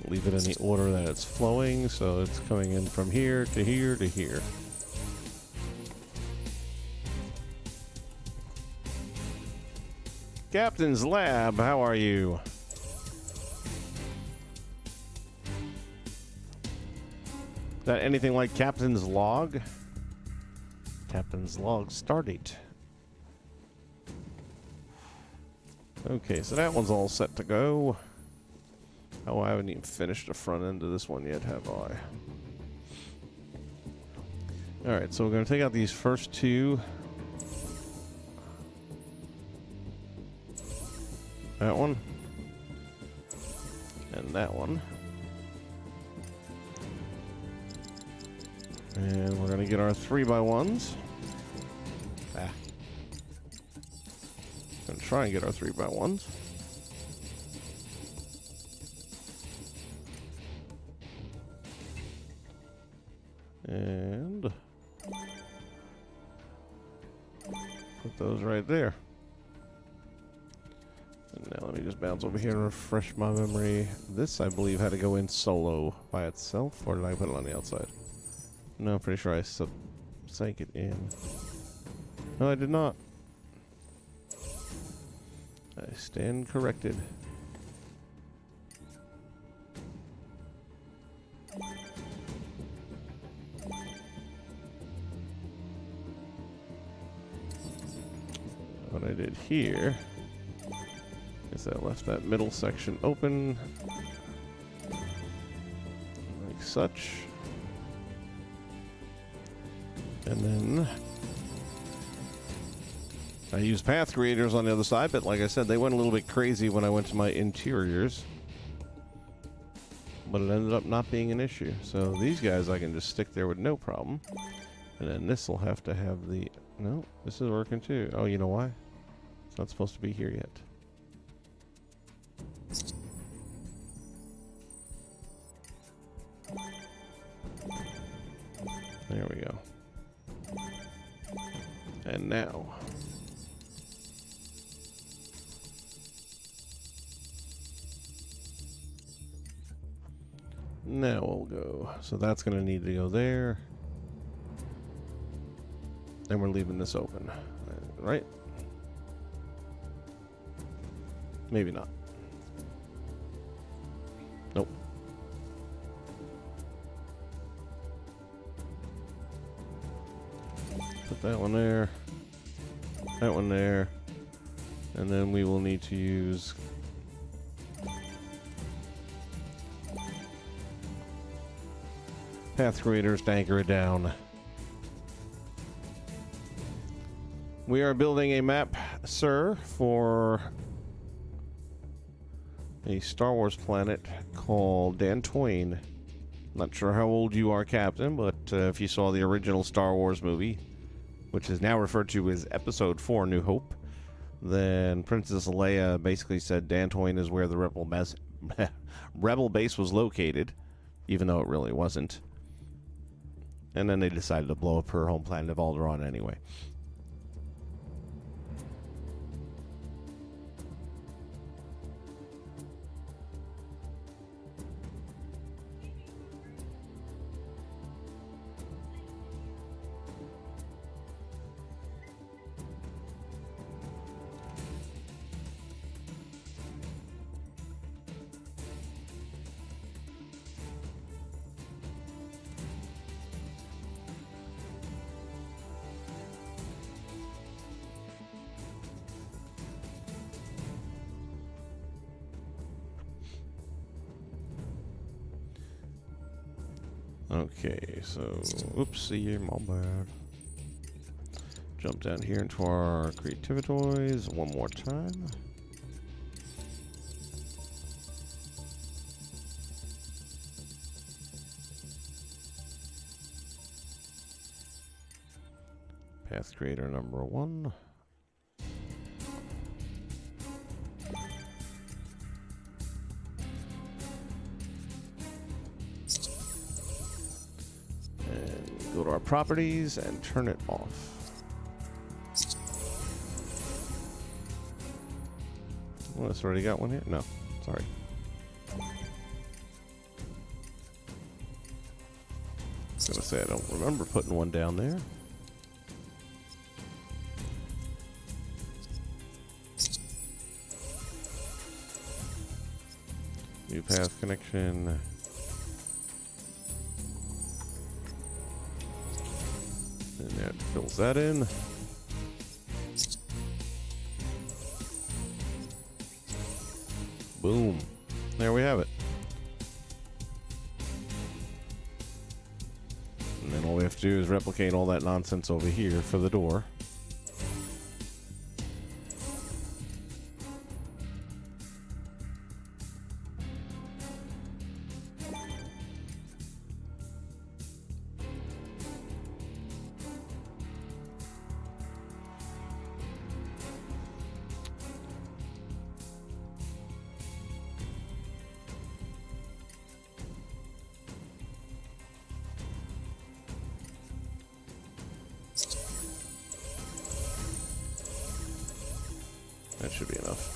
Leave it in the order that it's flowing, so it's coming in from here to here to here. Captain's Lab, how are you? Is that anything like Captain's Log? Captain's Log stardate. Okay, so that one's all set to go. Oh, I haven't even finished the front end of this one yet, have I? Alright, so we're going to take out these first two. That one. And that one. And we're going to get our 3x1s. Ah. Going to try and get our 3x1s. And put those right there. And now let me just bounce over here and refresh my memory. This, I believe, had to go in solo by itself, or did I put it on the outside? No, I'm pretty sure I sank it in. No, I did not. I stand corrected. What I did here is I left that middle section open like such, and then I used path creators on the other side, but like I said, they went a little bit crazy when I went to my interiors, but it ended up not being an issue. So these guys I can just stick there with no problem, and then this will have to have the no, this is working too. Oh, you know why? It's not supposed to be here yet. There we go. And now. Now we'll go. So that's going to need to go there. And we're leaving this open, right? Maybe not. Nope. Put that one there. That one there. And then we will need to use path creators to anchor it down. We are building a map, sir, for a Star Wars planet called Dantooine. Not sure how old you are, Captain, but if you saw the original Star Wars movie, which is now referred to as Episode 4, New Hope, then Princess Leia basically said Dantooine is where the Rebel base was located, even though it really wasn't. And then they decided to blow up her home planet of Alderaan anyway. Okay, so oopsie, my bad. Jump down here into our creativitoys one more time. Path creator number 1. And go to our properties and turn it off. Oh, it's already got one here? No, sorry. I was gonna say I don't remember putting one down there. New path connection. And that fills that in. Boom. There we have it. And then all we have to do is replicate all that nonsense over here for the door. That should be enough.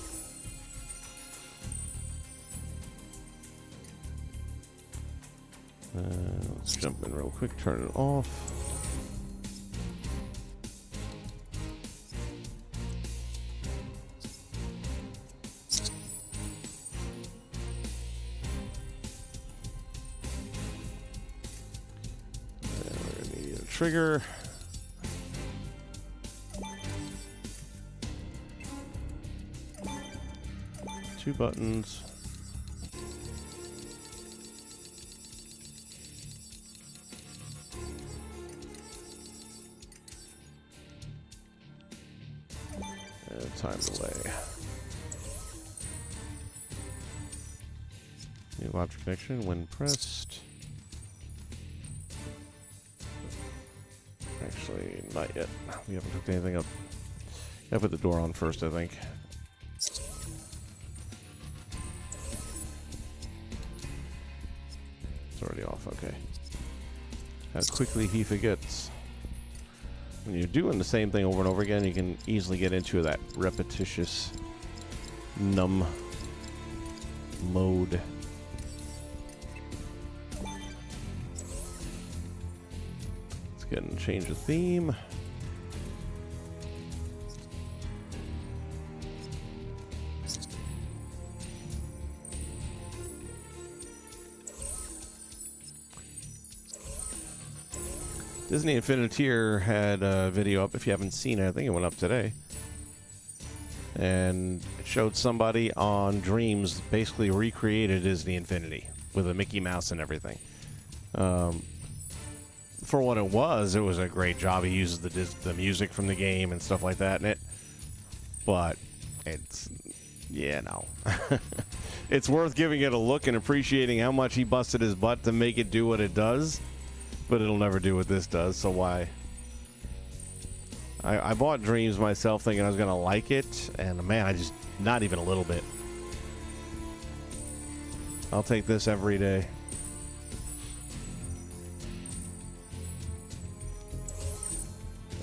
Let's jump in real quick, turn it off. And we're going to need a trigger. Two buttons. And time delay. New logic connection when pressed. Actually, not yet. We haven't hooked anything up. Gotta put the door on first, I think. Already off, okay. How quickly he forgets. When you're doing the same thing over and over again, you can easily get into that repetitious, numb mode. Let's get and change the theme. Disney Infiniteer had a video up. If you haven't seen it, I think it went up today. And it showed somebody on Dreams basically recreated Disney Infinity with a Mickey Mouse and everything. For what it was a great job. He uses the music from the game and stuff like that in it. But it's, yeah, no. It's worth giving it a look and appreciating how much he busted his butt to make it do what it does. But it'll never do what this does, so why? I bought Dreams myself thinking I was going to like it, and man, I just, not even a little bit. I'll take this every day.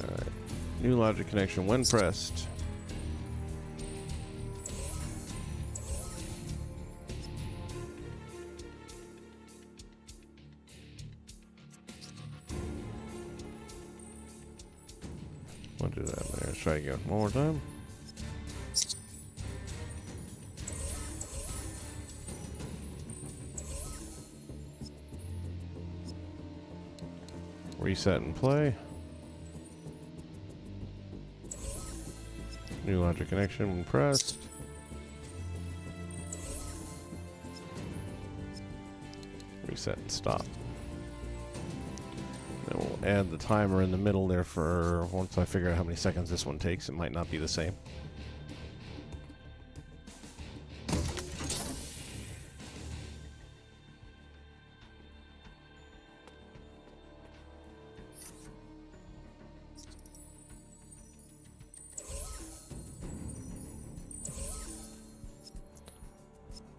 Alright. New logic connection when pressed. We'll do that there. Let's try again. One more time. Reset and play. New logic connection when pressed. Reset and stop. Then we'll add the timer in the middle there for once I figure out how many seconds this one takes. It might not be the same.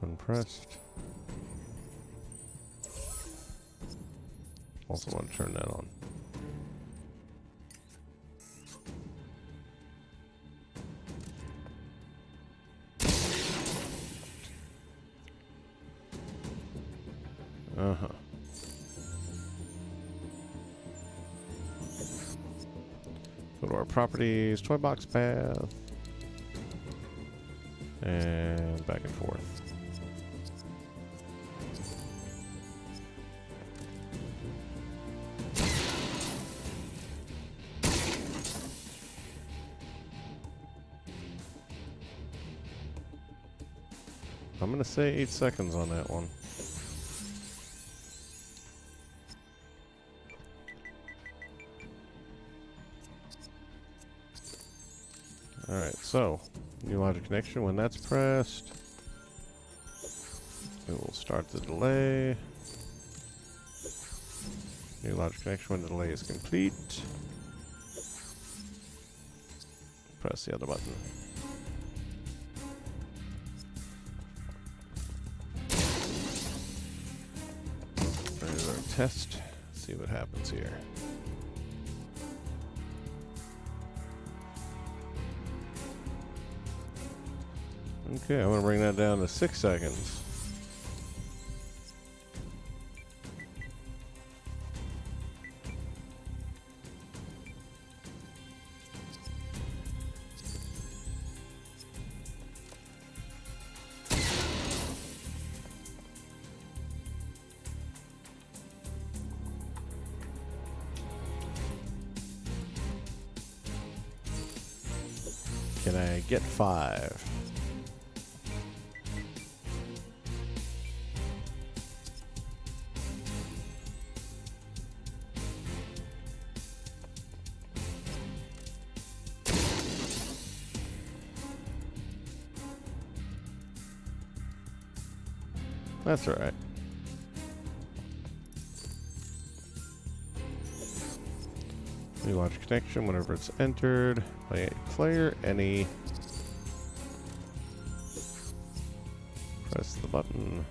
Unpressed. Also want to turn that on. Uh-huh. Go to our properties, toy box path, and back and forth. I'm gonna say 8 seconds on that one. Alright, so new logic connection. When that's pressed, it will start the delay. New logic connection when the delay is complete. Press the other button. There's our test. See what happens here. Okay, I'm going to bring that down to 6 seconds. Can I get 5? That's all right. New launch connection whenever it's entered. Player any. Press the button.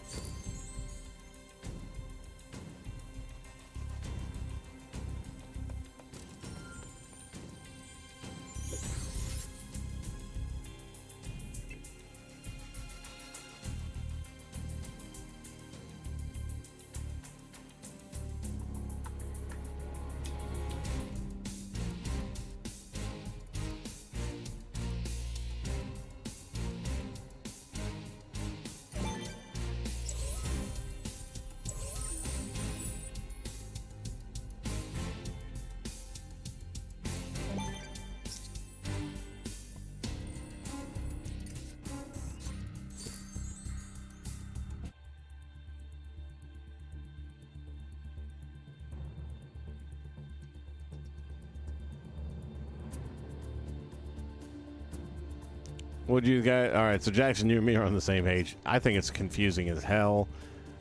Would you guys? All right, so Jackson, you and me are on the same page. I think it's confusing as hell.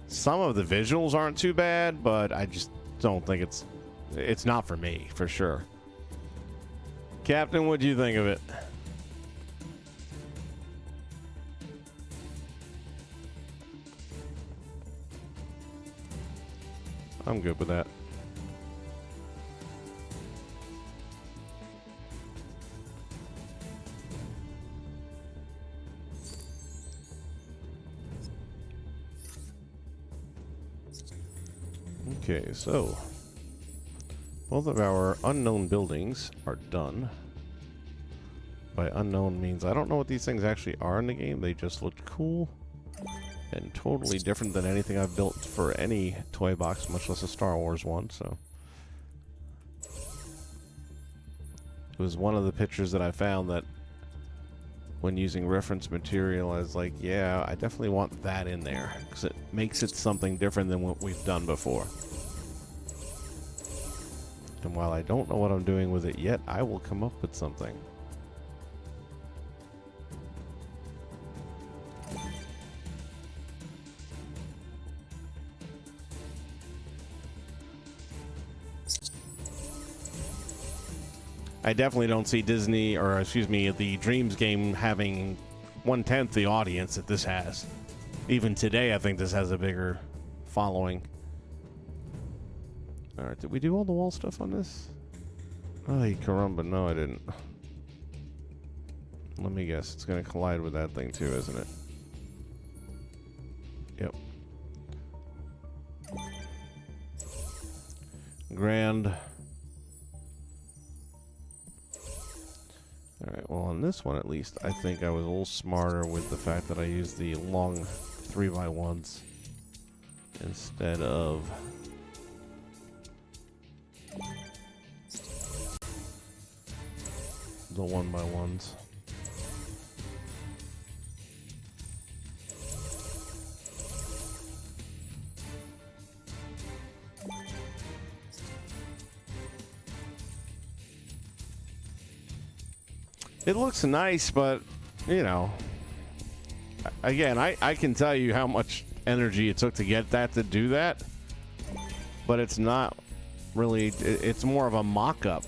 Some of the visuals aren't too bad, but I just don't think it's not for me, for sure. Captain, what do you think of it? I'm good with that. Okay, so both of our unknown buildings are done. By unknown means I don't know what these things actually are in the game. They just looked cool and totally different than anything I've built for any toy box, much less a Star Wars one. So it was one of the pictures that I found that when using reference material, I was like, yeah, I definitely want that in there because it makes it something different than what we've done before. And while I don't know what I'm doing with it yet, I will come up with something. I definitely don't see Disney, or excuse me, the Dreams game having 1/10 the audience that this has. Even today, I think this has a bigger following. Alright, did we do all the wall stuff on this? Ay, caramba, no I didn't. Let me guess, it's going to collide with that thing too, isn't it? Yep. Grand. Alright, well on this one at least, I think I was a little smarter with the fact that I used the long 3x1s instead of the 1x1s. It looks nice, but, you know, again, I can tell you how much energy it took to get that to do that, but it's not really, it's more of a mock-up.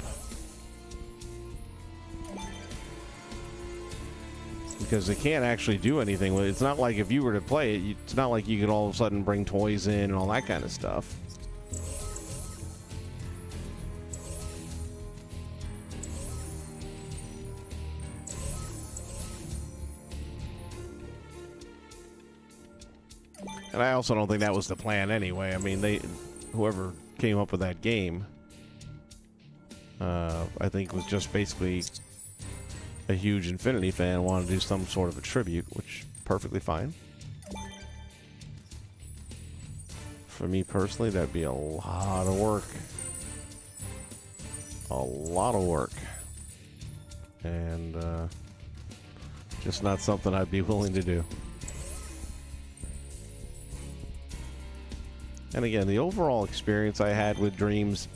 Because it can't actually do anything with it. It's not like if you were to play it, it's not like you could all of a sudden bring toys in and all that kind of stuff. And I also don't think that was the plan anyway. I mean, whoever came up with that game, I think was just basically a huge Infinity fan, wanted to do some sort of a tribute, which perfectly fine. For me personally, that'd be a lot of work. A lot of work. And just not something I'd be willing to do. And again, the overall experience I had with Dreams,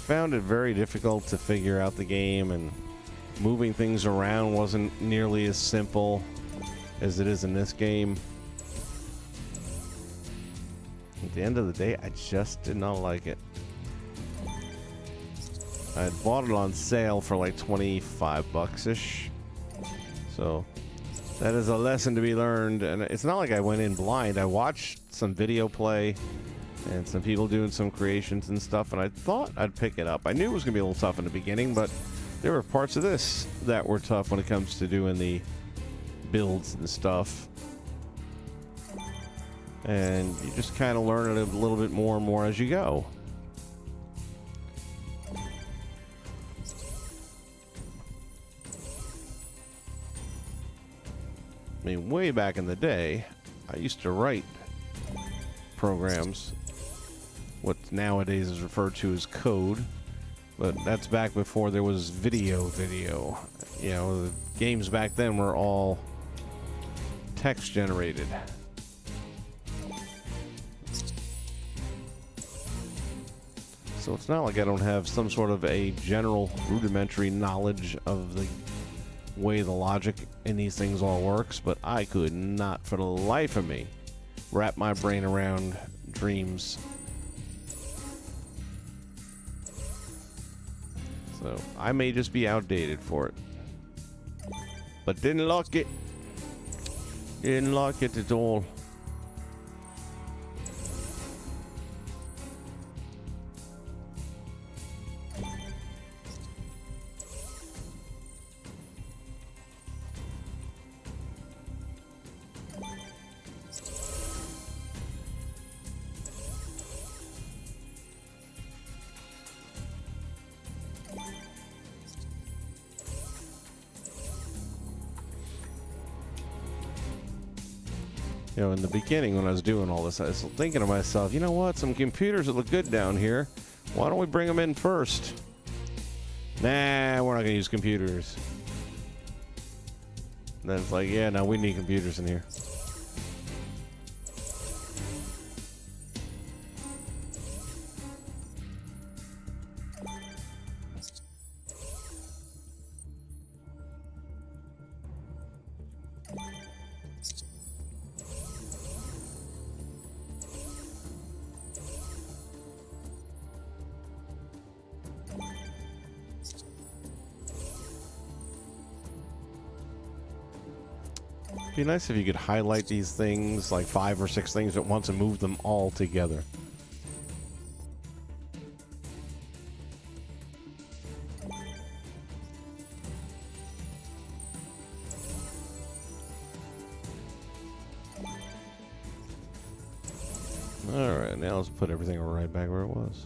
found it very difficult to figure out the game, and moving things around wasn't nearly as simple as it is in this game. At the end of the day, I just did not like it. I had bought it on sale for like 25 bucks-ish. So that is a lesson to be learned. And it's not like I went in blind. I watched some video play and some people doing some creations and stuff, and I thought I'd pick it up. I knew it was going to be a little tough in the beginning, but there were parts of this that were tough when it comes to doing the builds and stuff. And you just kind of learn it a little bit more and more as you go. I mean, way back in the day, I used to write programs, what nowadays is referred to as code. But that's back before there was video. You know, the games back then were all text generated. So it's not like I don't have some sort of a general rudimentary knowledge of the way the logic in these things all works, but I could not for the life of me wrap my brain around Dreams. So I may just be outdated for it. But didn't like it. Didn't like it at all. You know, in the beginning when I was doing all this, I was thinking to myself, you know what, some computers that look good down here, why don't we bring them in first? Nah, we're not going to use computers. And then it's like, yeah, no, we need computers in here. Be nice if you could highlight these things, like 5 or 6 things at once, and move them all together. Alright, now let's put everything right back where it was.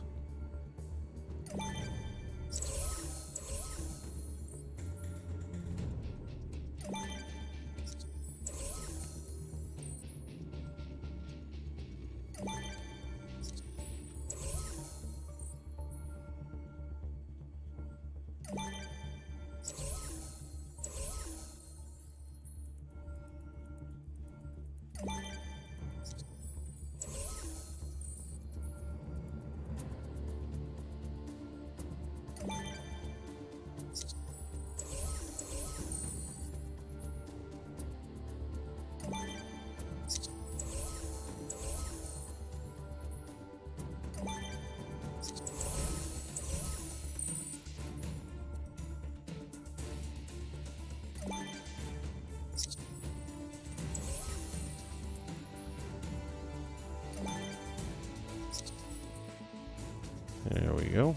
There we go.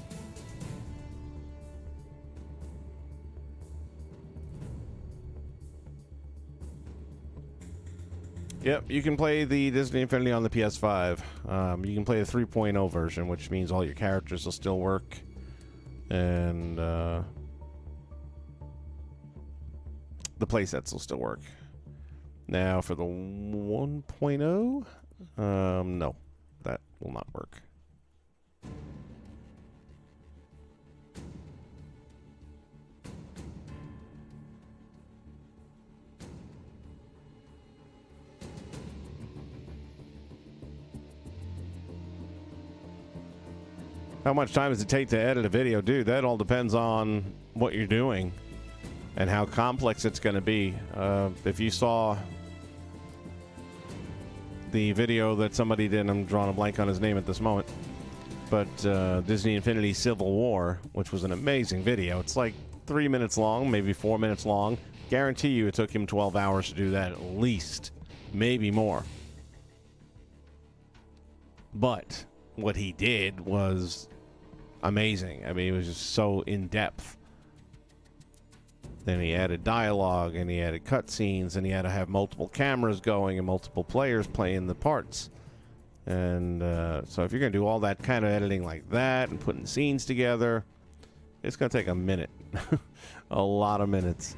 Yep, you can play the Disney Infinity on the PS5. You can play the 3.0 version, which means all your characters will still work. And the playsets will still work. Now, for the 1.0, no, that will not work. How much time does it take to edit a video? Dude, that all depends on what you're doing and how complex it's going to be. If you saw the video that somebody did, I'm drawing a blank on his name at this moment, but Disney Infinity Civil War, which was an amazing video. It's like 3 minutes long, maybe 4 minutes long. Guarantee you it took him 12 hours to do that at least, maybe more. But what he did was amazing. I mean, it was just so in-depth. Then he added dialogue, and he added cutscenes, and he had to have multiple cameras going and multiple players playing the parts. And so if you're going to do all that kind of editing like that and putting scenes together, it's going to take a minute. A lot of minutes.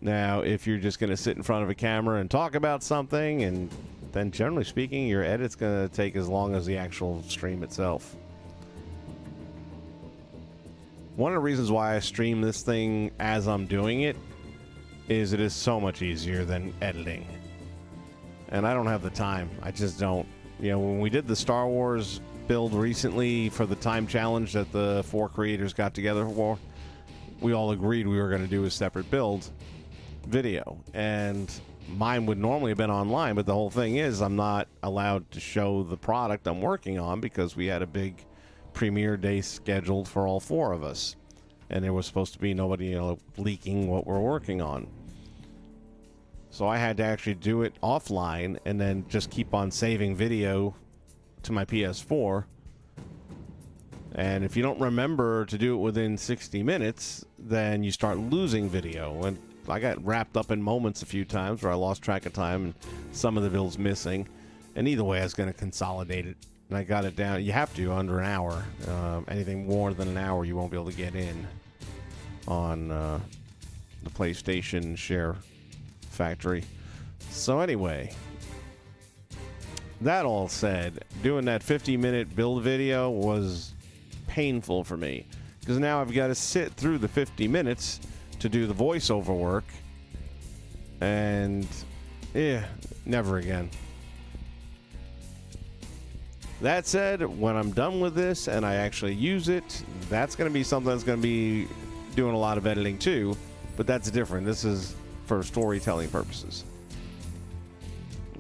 Now, if you're just going to sit in front of a camera and talk about something, and then generally speaking, your edit's going to take as long as the actual stream itself. One of the reasons why I stream this thing as I'm doing it is it is so much easier than editing. And I don't have the time. I just don't. You know, when we did the Star Wars build recently for the time challenge that the 4 creators got together for, we all agreed we were going to do a separate build video. And mine would normally have been online, but the whole thing is I'm not allowed to show the product I'm working on because we had a big premiere day scheduled for all 4 of us, and there was supposed to be nobody, you know, leaking what we're working on. So I had to actually do it offline and then just keep on saving video to my PS4. And if you don't remember to do it within 60 minutes, then you start losing video. And I got wrapped up in moments a few times where I lost track of time and some of the builds missing. And either way, I was going to consolidate it. And I got it down. You have to under an hour. Anything more than an hour, you won't be able to get in on the PlayStation Share Factory. So anyway, that all said, doing that 50-minute build video was painful for me because now I've got to sit through the 50 minutes to do the voiceover work, and never again. That said, when I'm done with this and I actually use it, that's going to be something that's going to be doing a lot of editing too, but that's different. This is for storytelling purposes.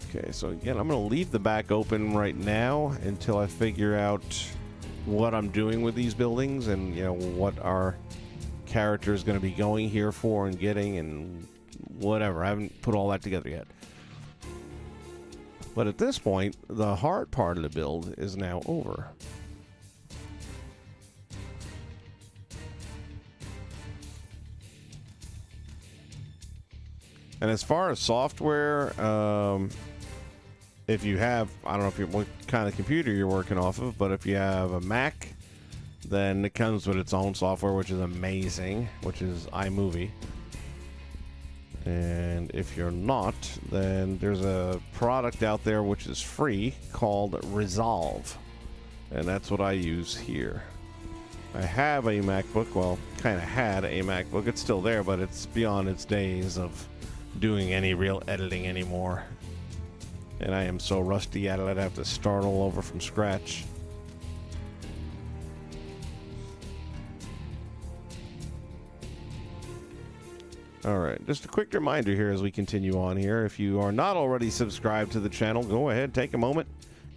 Okay, so again, I'm going to leave the back open right now until I figure out what I'm doing with these buildings and, you know, what our character is going to be going here for and getting, and whatever. I haven't put all that together yet. But at this point, the hard part of the build is now over. And as far as software, if you have, I don't know if what kind of computer you're working off of, but if you have a Mac, then it comes with its own software, which is amazing, which is iMovie. And if you're not, then there's a product out there which is free called Resolve. And that's what I use here. I have a MacBook, well, kind of had a MacBook. It's still there, but it's beyond its days of doing any real editing anymore. And I am so rusty at it, I'd have to start all over from scratch. Alright, just a quick reminder here as we continue on here. If you are not already subscribed to the channel, go ahead, take a moment,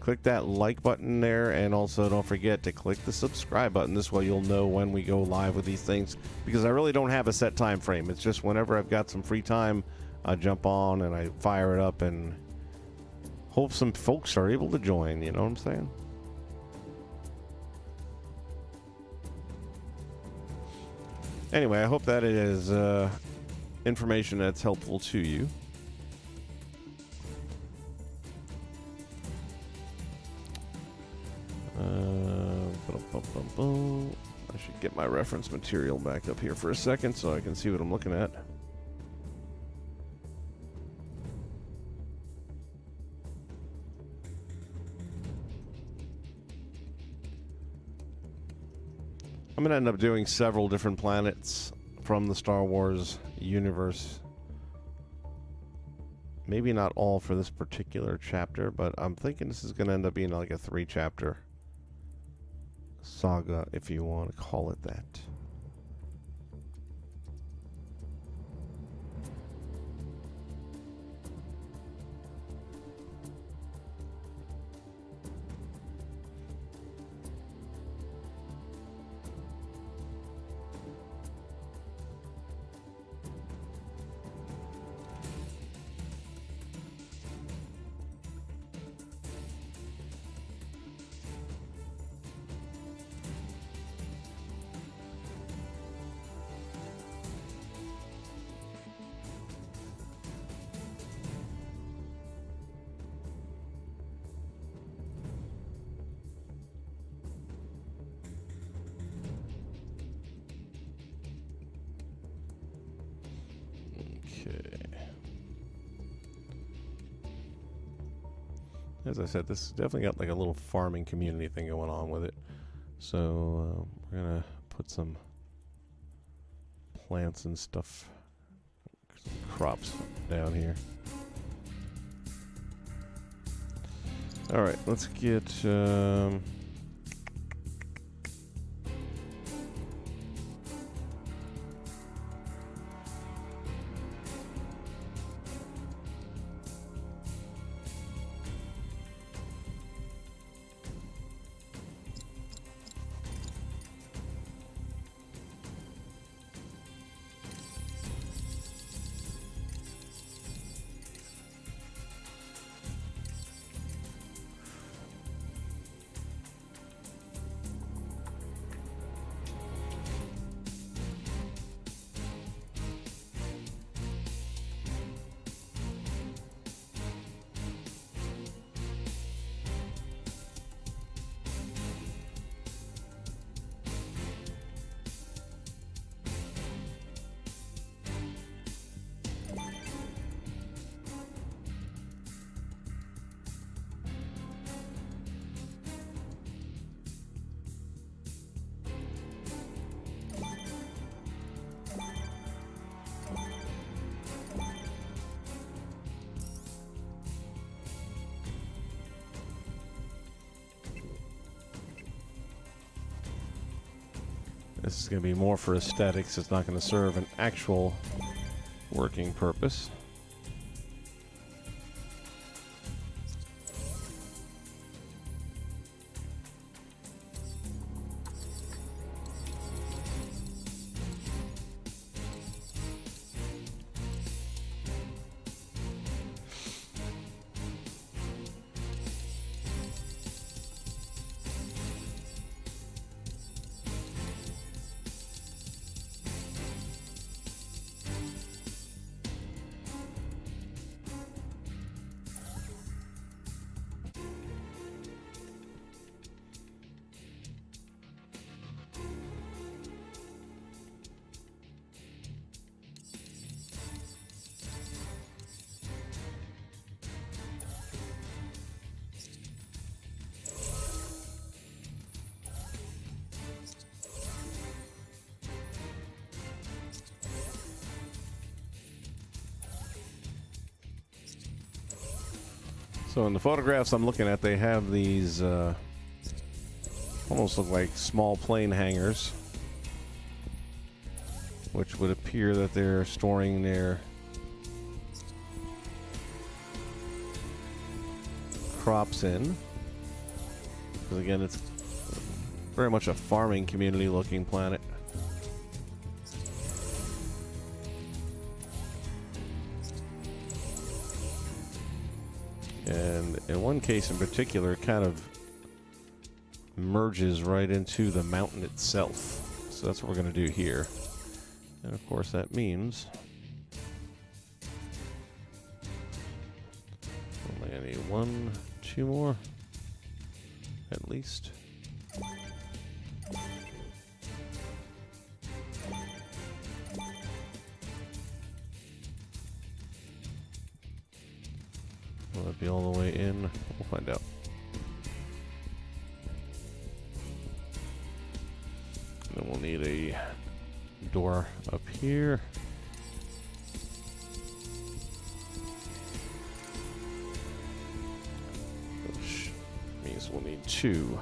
click that like button there, and also don't forget to click the subscribe button. This way you'll know when we go live with these things, because I really don't have a set time frame. It's just whenever I've got some free time, I jump on and I fire it up and hope some folks are able to join, you know what I'm saying? Anyway, I hope that it is information that's helpful to you. I should get my reference material back up here for a second so I can see what I'm looking at. I'm going to end up doing several different planets from the Star Wars universe. Maybe not all for this particular chapter, but I'm thinking this is going to end up being like a 3-chapter saga, if you want to call it that. As I said, this definitely got like a little farming community thing going on with it. So we're gonna put some plants and stuff, some crops down here. All right, let's get this is going to be more for aesthetics. It's not going to serve an actual working purpose. So in the photographs I'm looking at, they have these almost look like small plane hangars, which would appear that they're storing their crops in. Because again, it's very much a farming community looking planet. And in one case in particular, it kind of merges right into the mountain itself. So that's what we're going to do here. And of course that means only I need 1, 2 more at least. Will that be all the way in? We'll find out. And then we'll need a door up here. Which means we'll need 2.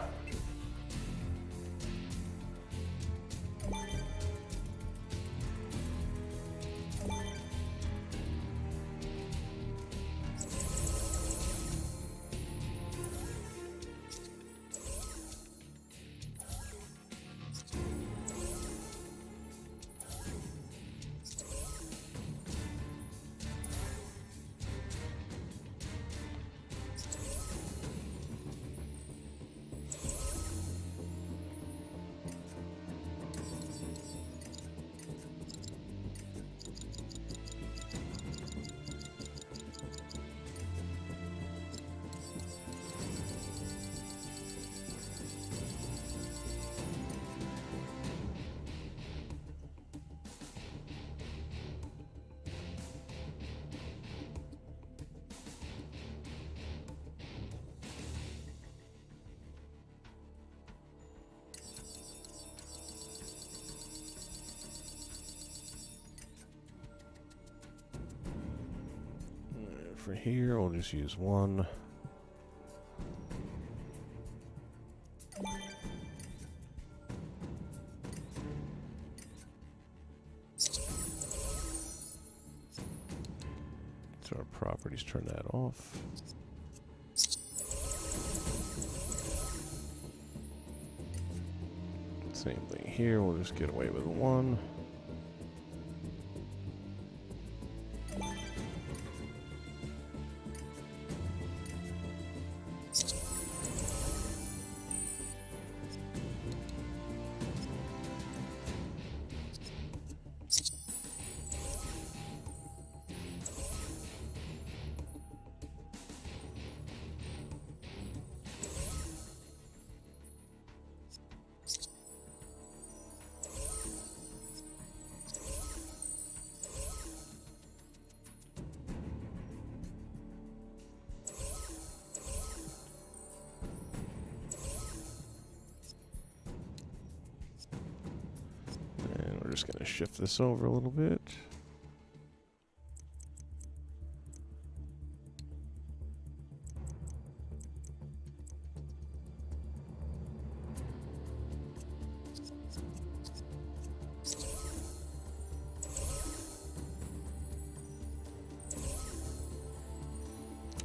For here, we'll just use 1. So our properties turn that off. Same thing here, we'll just get away with 1. We're just going to shift this over a little bit.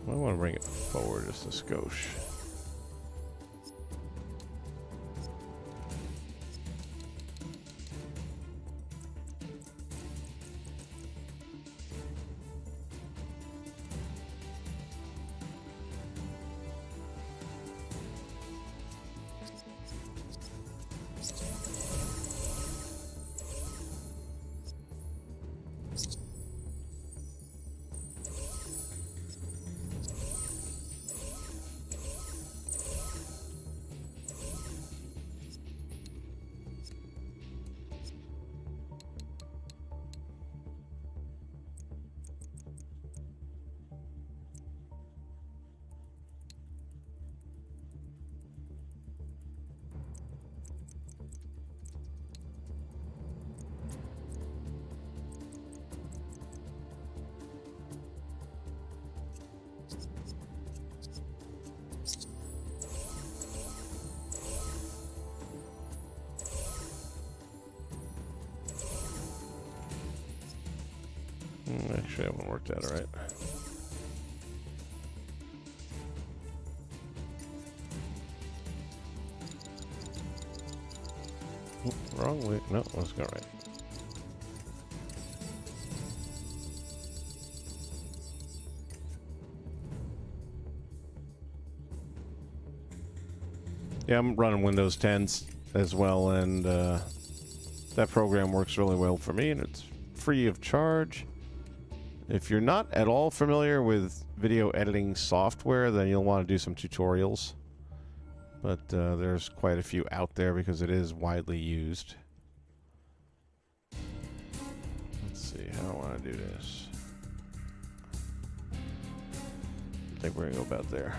I want to bring it forward just a skosh. Okay, that one worked out all right. Wrong way. No, let's go right. Yeah, I'm running Windows 10s as well, and that program works really well for me, and it's free of charge. If you're not at all familiar with video editing software, then you'll want to do some tutorials. But there's quite a few out there because it is widely used. Let's see, how do I want to do this? I think we're going to go about there.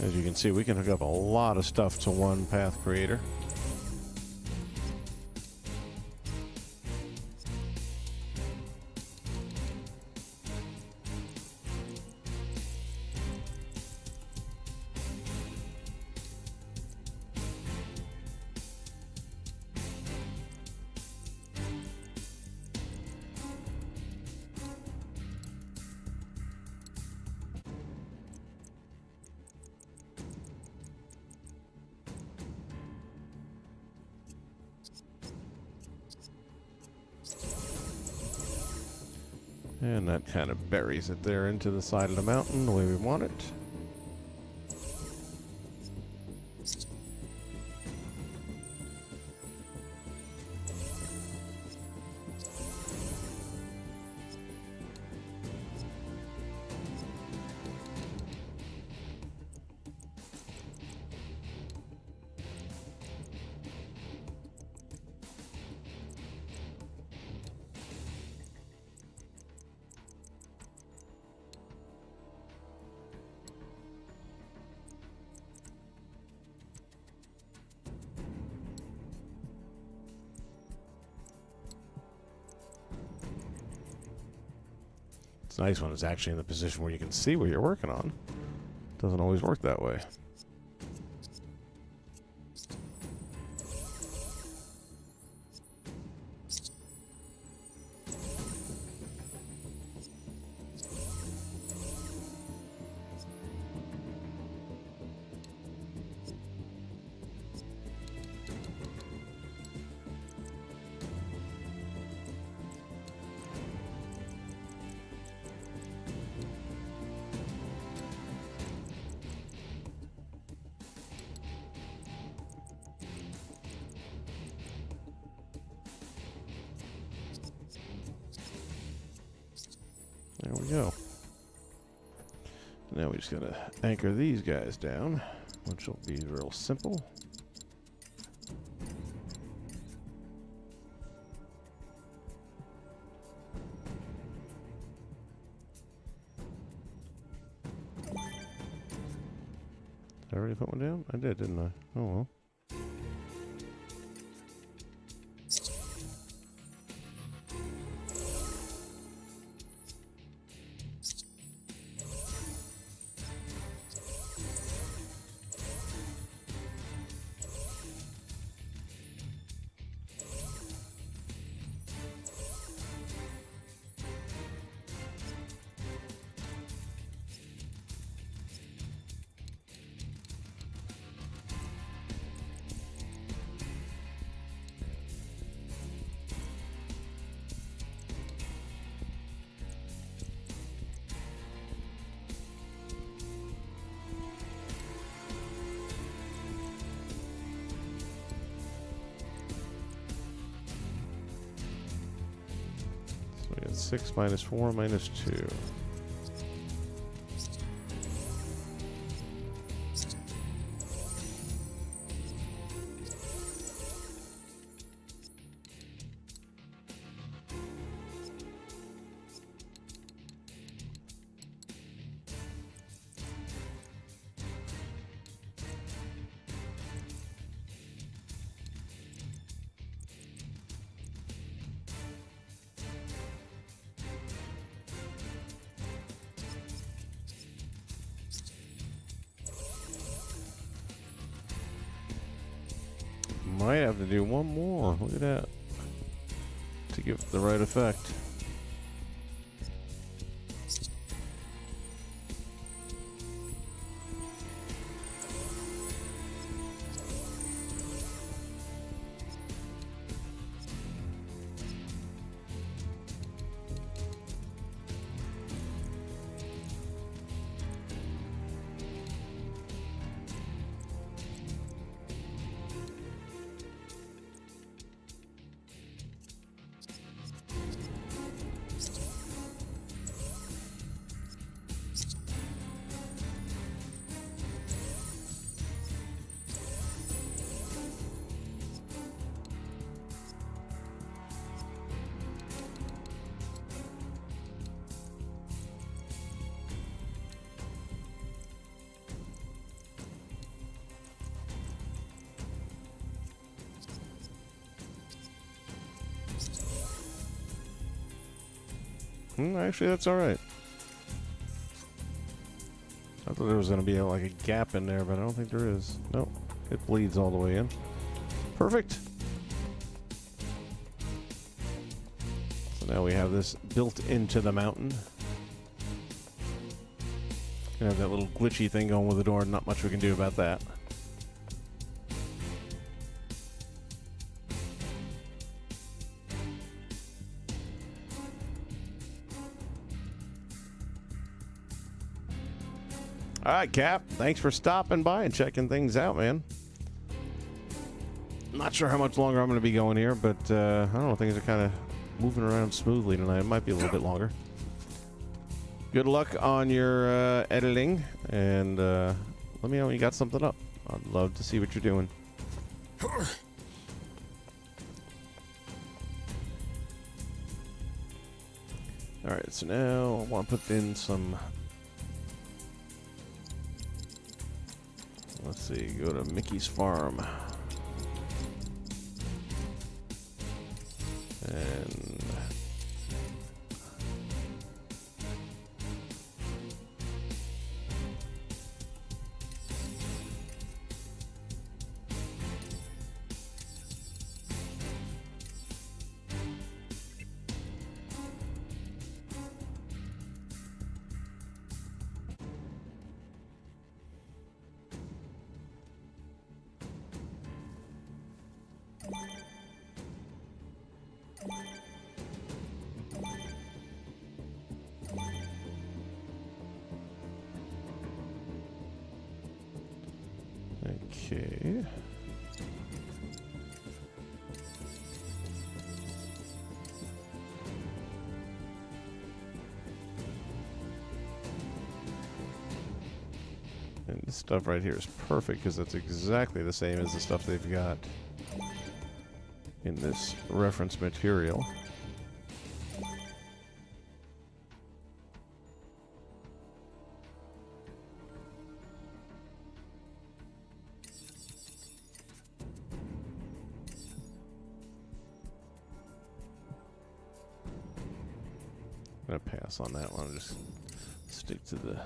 As you can see, we can hook up a lot of stuff to one path creator. And that kind of buries it there into the side of the mountain the way we want it. It's nice when it's actually in the position where you can see what you're working on. Doesn't always work that way. There we go. Now we just gotta anchor these guys down, which will be real simple. Did I already put one down? I did, didn't I? Oh well. 6 minus 4 minus 2. Might have to do one more. Look at that. To give the right effect. Actually, that's all right. I thought there was going to be like a gap in there, but I don't think there is. Nope. It bleeds all the way in. Perfect. So now we have this built into the mountain. Gonna have that little glitchy thing going with the door. Not much we can do about that. All right, Cap. Thanks for stopping by and checking things out, man. Not sure how much longer I'm going to be going here, but I don't know. Things are kind of moving around smoothly tonight. It might be a little bit longer. Good luck on your editing, and let me know when you got something up. I'd love to see what you're doing. All right, so now I want to put in some... Let's see, go to Mickey's farm. And okay. And this stuff right here is perfect because it's exactly the same as the stuff they've got in this reference material. I'm gonna pass on that one. I'll just stick to the...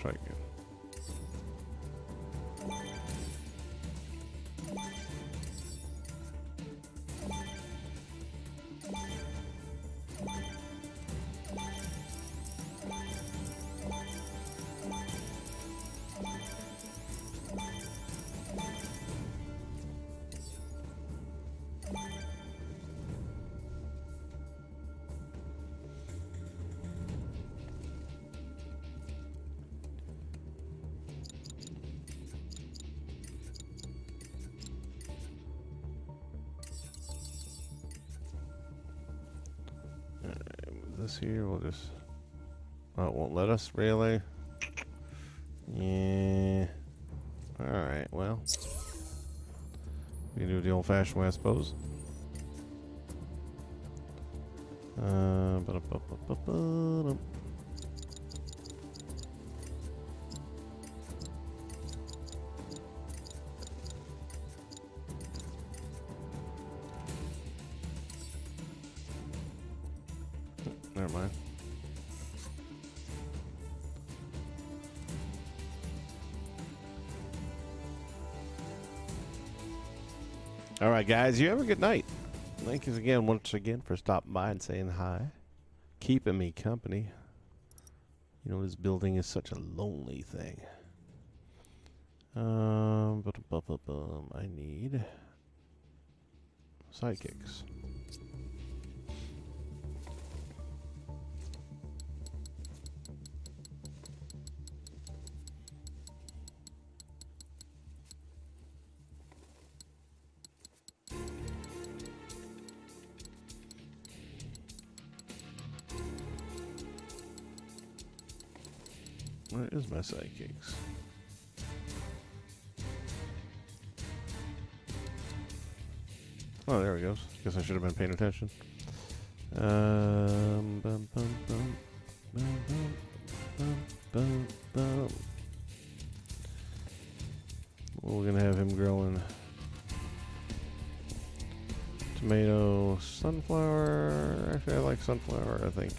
try again. This here, we'll just... Oh, it won't let us, really? Yeah. Alright, well. We can do it the old-fashioned way, I suppose. Ba-da-ba-ba-ba-ba-dum. Never mind. All right, guys. You have a good night. Thank you again, once again, for stopping by and saying hi, keeping me company. You know, this building is such a lonely thing. I need sidekicks. Where is my sidekicks? Oh, there he goes. Guess I should have been paying attention. Bum, bum, bum, bum, bum, bum, bum, bum. Well, we're gonna have him growing tomato, sunflower. Actually, I like sunflower, I think.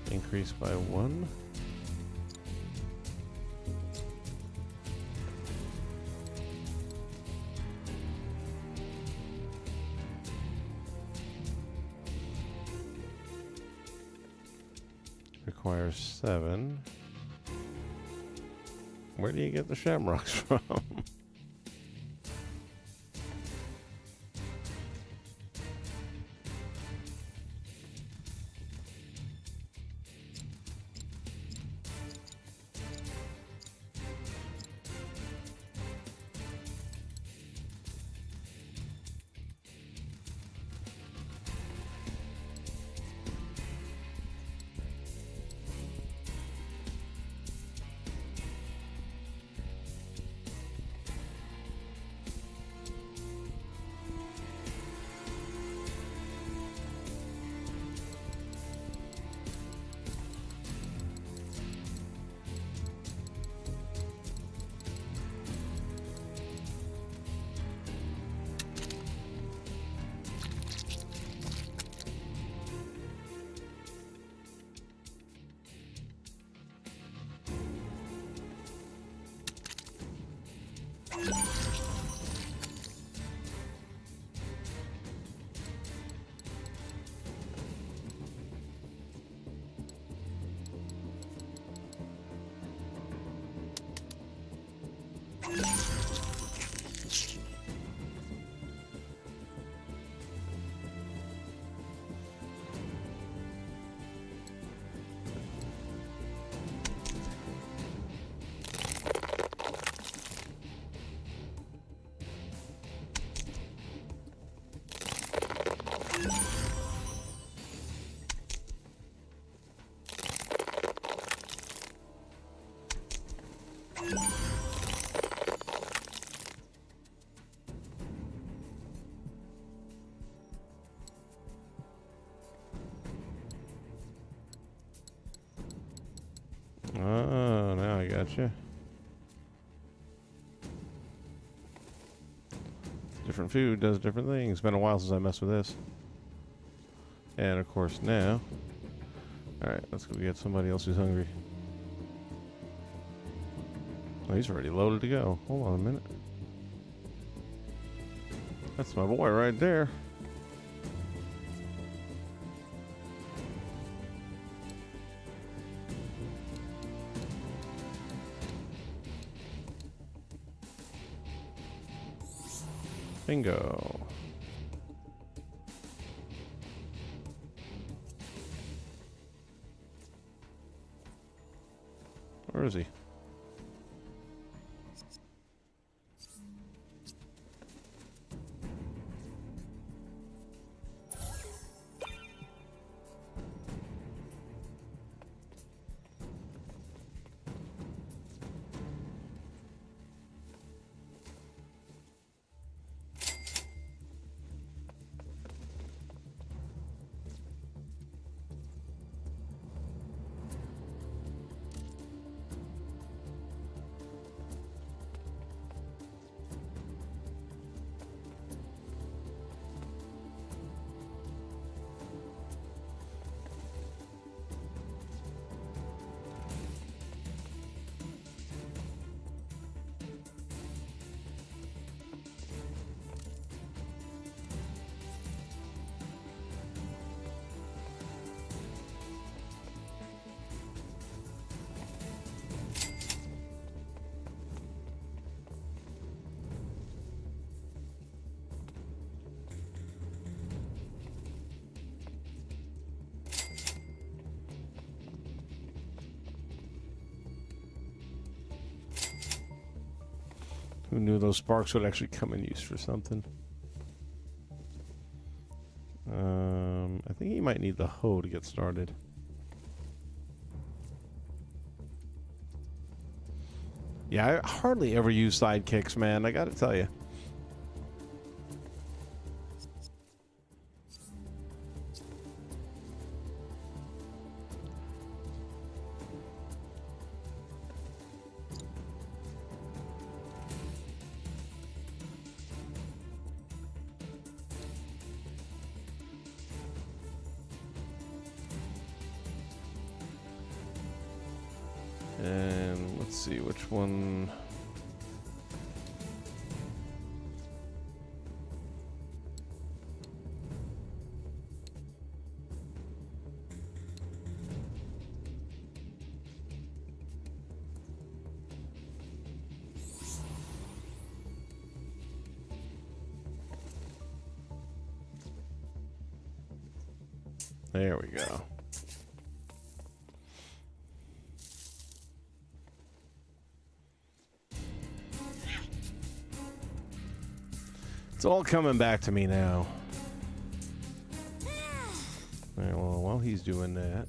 Increase by 1. Requires 7. Where do you get the shamrocks from? Oh, now I gotcha. different food does different things. It's been a while since I messed with this. And of course now. Alright, let's go get somebody else who's hungry. Oh, he's already loaded to go. Hold on a minute. That's my boy right there. Bingo. Where is he? Who knew those sparks would actually come in use for something? I think he might need the hoe to get started. Yeah, I hardly ever use sidekicks, man. I gotta tell you. And let's see which one. There we go. It's all coming back to me now. Alright, well, while he's doing that.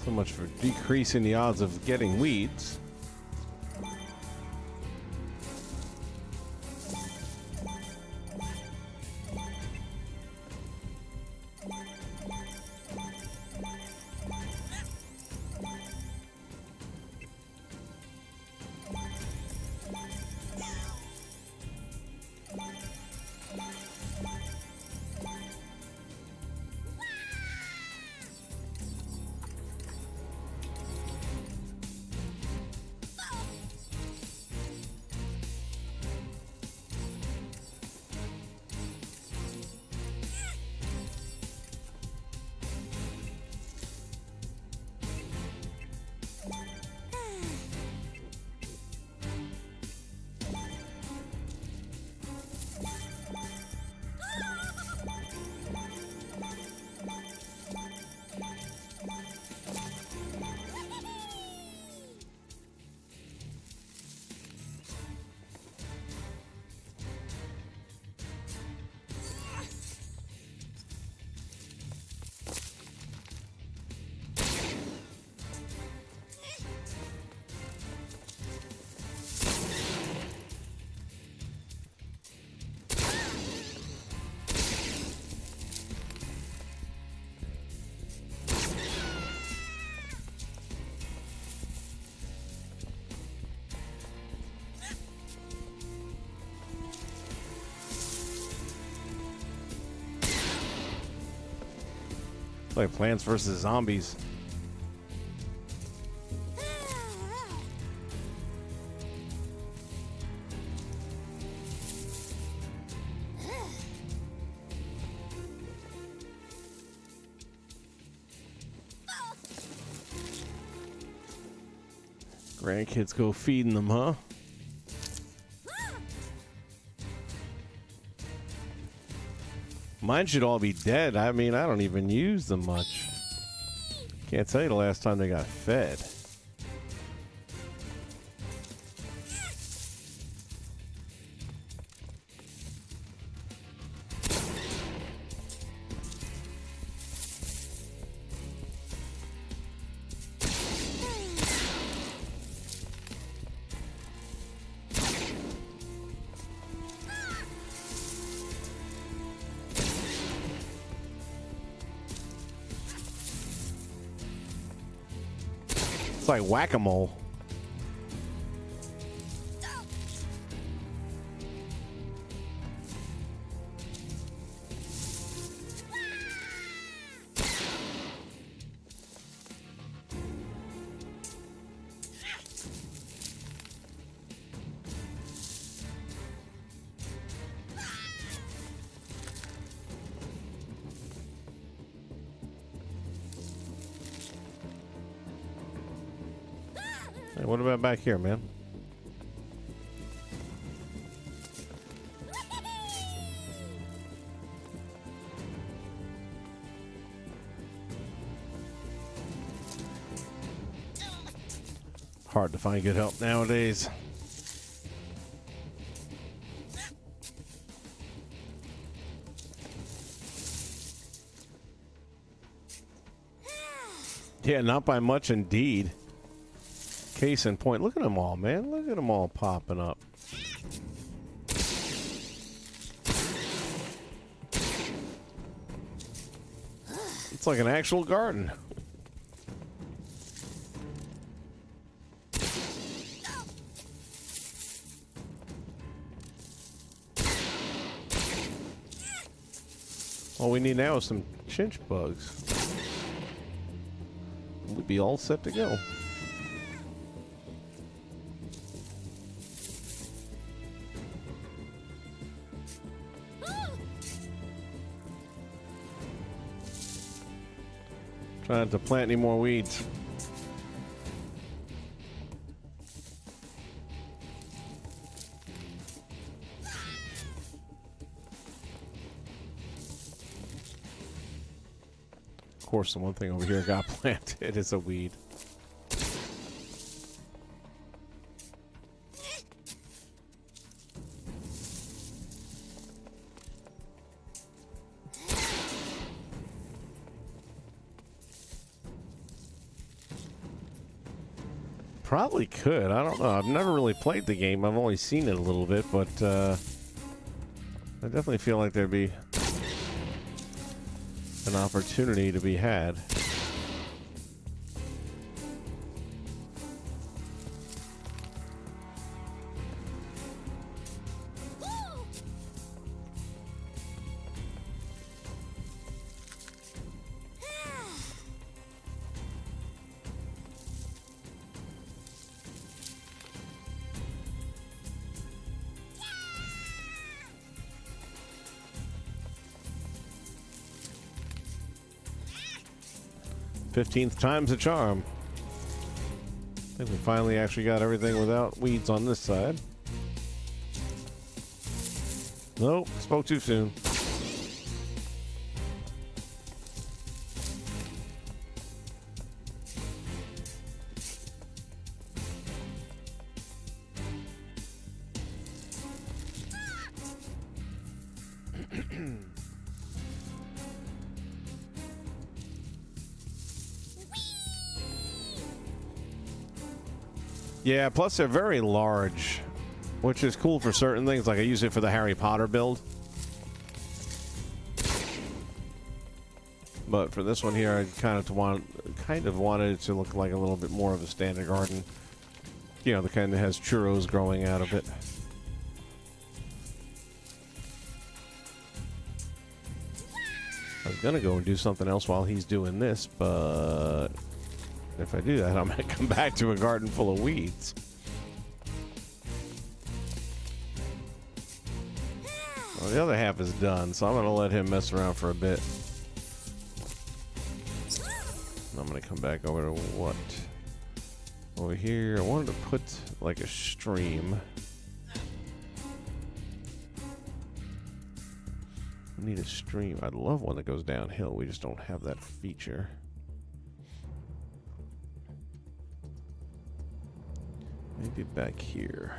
So much for decreasing the odds of getting weeds. like Plants vs. Zombies. Grandkids go feeding them, huh? Mine should all be dead. I mean, I don't even use them much. Can't tell you the last time they got fed. It's like whack-a-mole. Hey, what about back here, man? Hard to find good help nowadays. Yeah, not by much indeed. Case in point, look at them all, man. Look at them all popping up. It's like an actual garden. All we need now is some chinch bugs. We'll be all set to go. Trying not to plant any more weeds. Of course, the one thing over here got planted is a weed. Probably could. I don't know. I've never really played the game. I've only seen it a little bit, but I definitely feel like there'd be an opportunity to be had. Fifteenth time's a charm. I think we finally actually got everything without weeds on this side. Nope, spoke too soon. Yeah, plus they're very large, which is cool for certain things. Like I use it for the Harry Potter build. But for this one here, I kind of wanted it to look like a little bit more of a standard garden. You know, the kind that has churros growing out of it. I was gonna go and do something else while he's doing this, but if I do that, I'm gonna come back to a garden full of weeds. Well, the other half is done, so I'm gonna let him mess around for a bit. And I'm gonna come back over to what? Over here, I wanted to put like a stream. I need a stream. I'd love one that goes downhill. We just don't have that feature. Maybe back here.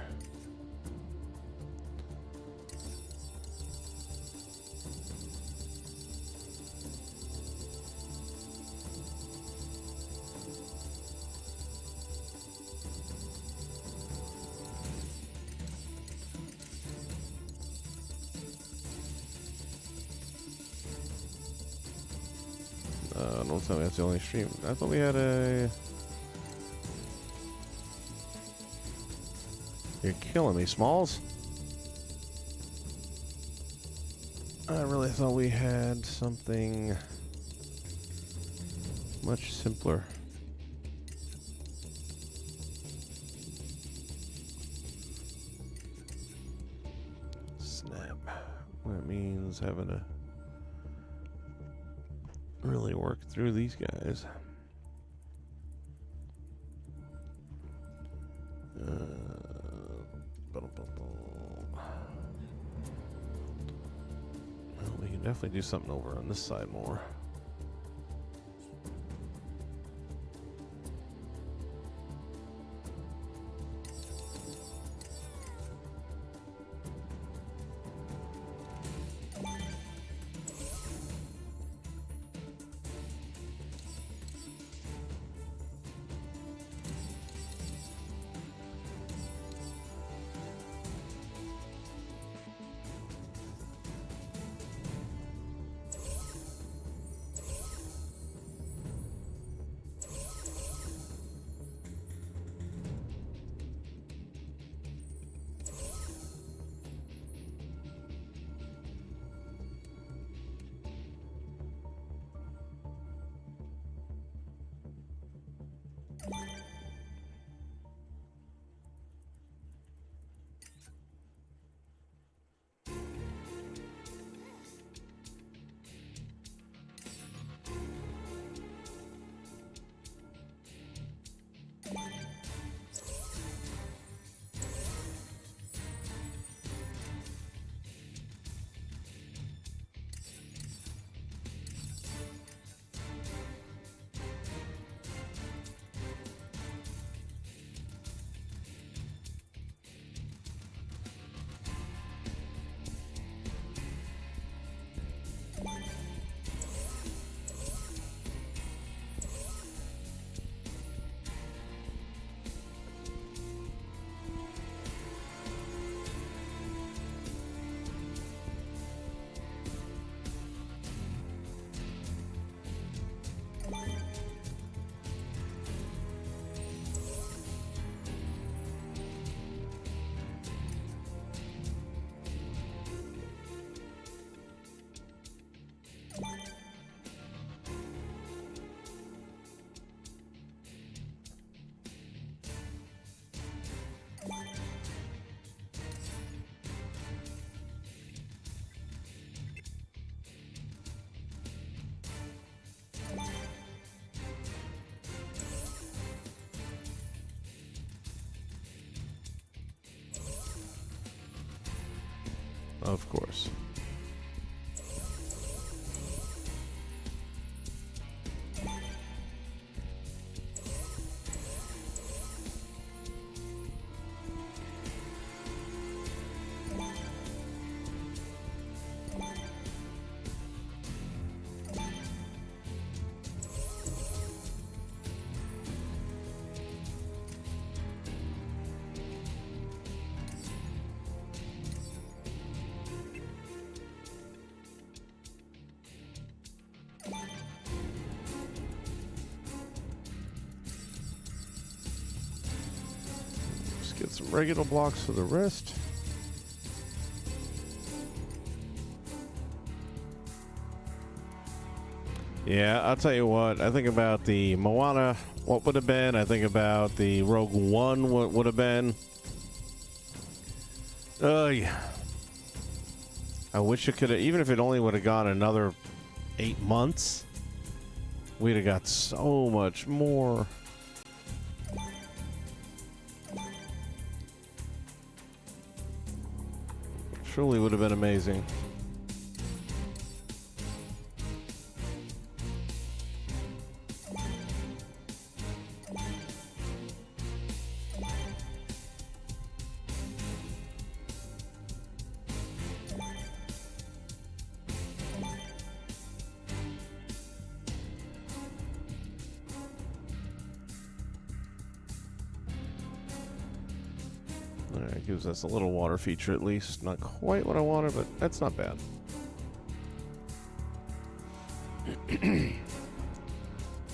Don't tell me that's the only stream. I thought we had a... You're killing me, Smalls. I really thought we had something much simpler. Snap. That means having to really work through these guys. Well, we can definitely do something over on this side more. Of course. Get some regular blocks for the rest. Yeah, I'll tell you what. I think about the Moana, what would have been. I think about the Rogue One, what would have been. Yeah. I wish it could have, even if it only would have gone another 8 months, we'd have got so much more. Truly would have been amazing. Alright, gives us a little water feature at least. Not quite what I wanted, but that's not bad.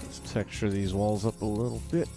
Let's texture these walls up a little bit.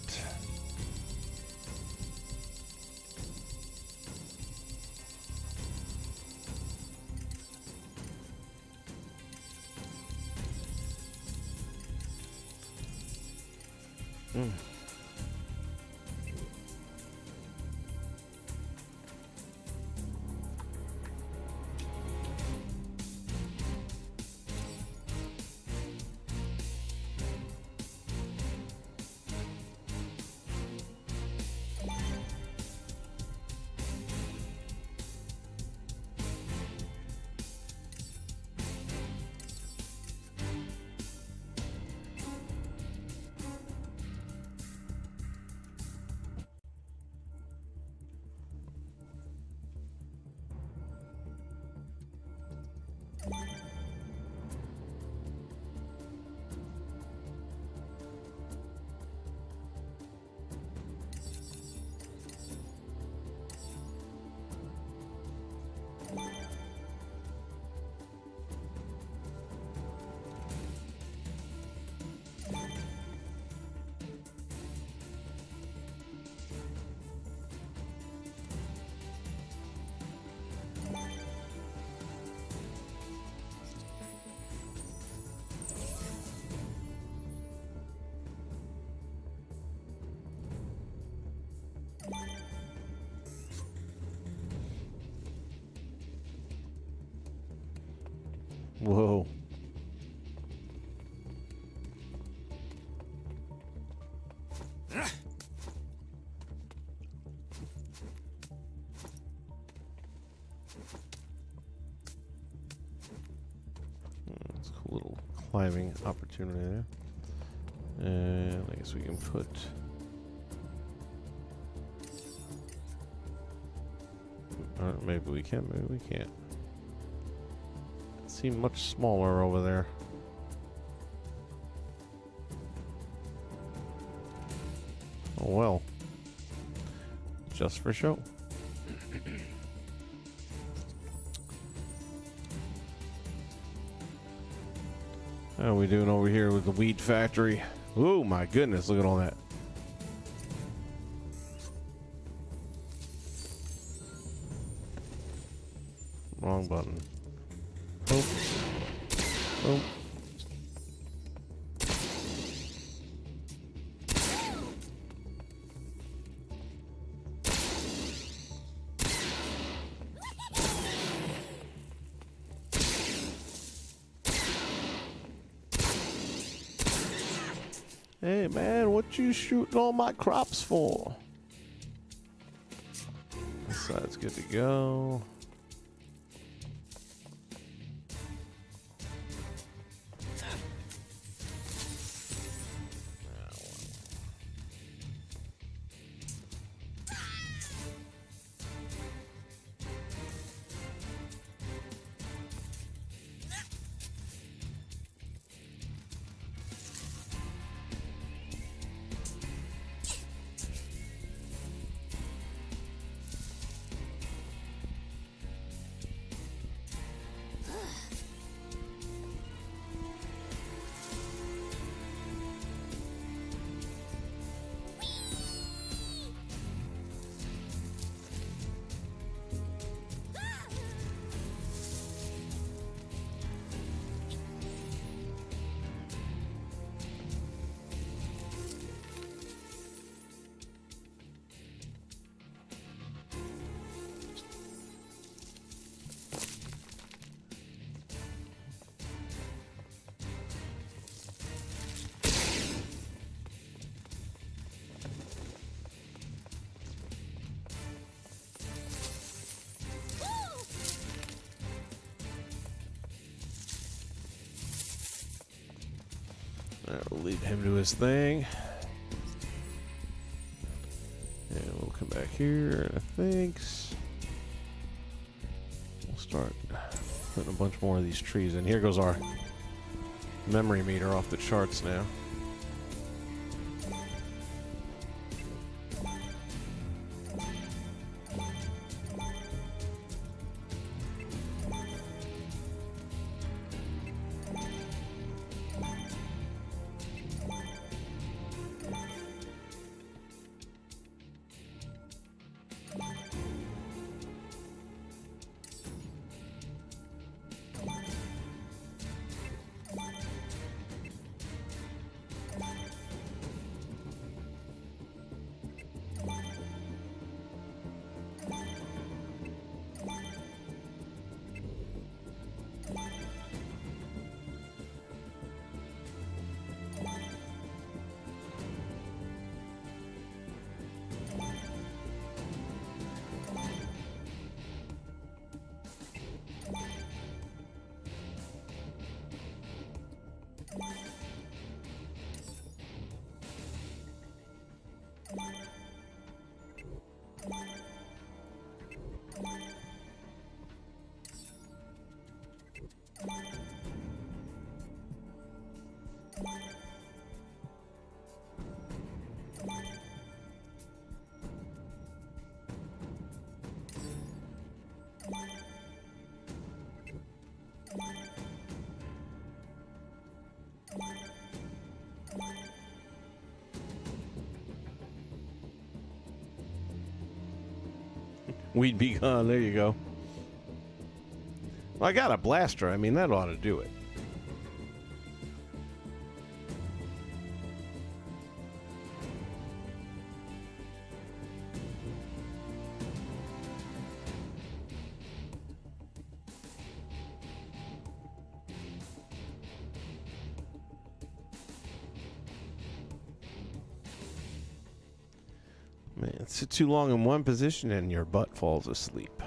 Whoa. That's a cool little climbing opportunity there. And I guess we can put... maybe we can, maybe we can't. It seemed much smaller over there. Oh well. Just for show. How are we doing over here with the weed factory? Oh my goodness, look at all that. Wrong button. Oh. Oh. Hey man, what you shooting all my crops for? This side's good to go. We'll lead him to his thing. And we'll come back here, and I think we'll start putting a bunch more of these trees in. Here goes our memory meter off the charts now. We'd be gone. There you go. Well, I got a blaster. I mean, that ought to do it. Man, sit too long in one position and your butt falls asleep.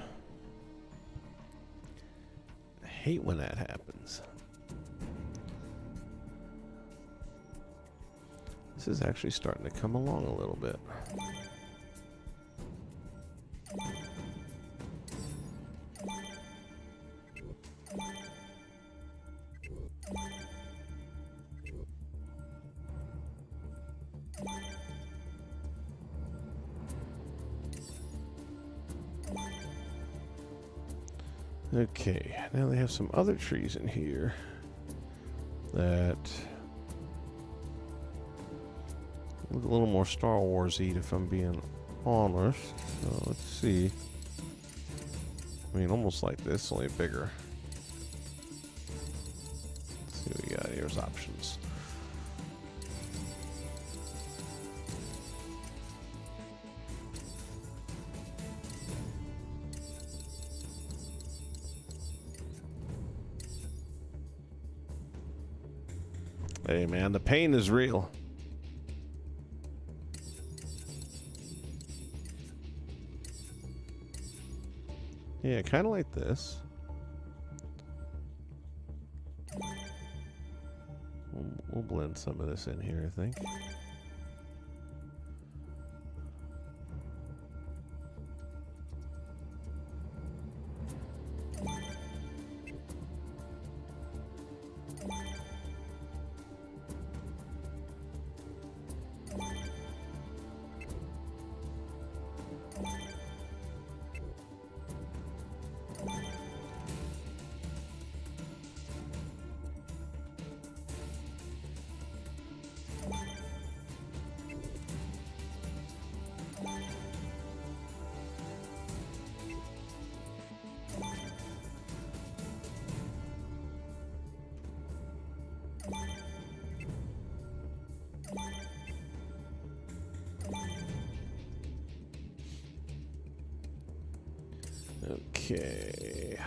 I hate when that happens. This is actually starting to come along a little bit. Okay, now they have some other trees in here that look a little more Star Wars-y, if I'm being honest. So let's see. I mean, almost like this, only bigger. Let's see what we got. Here's options. Hey man, the pain is real. Yeah, kind of like this. We'll blend some of this in here, I think. Okay.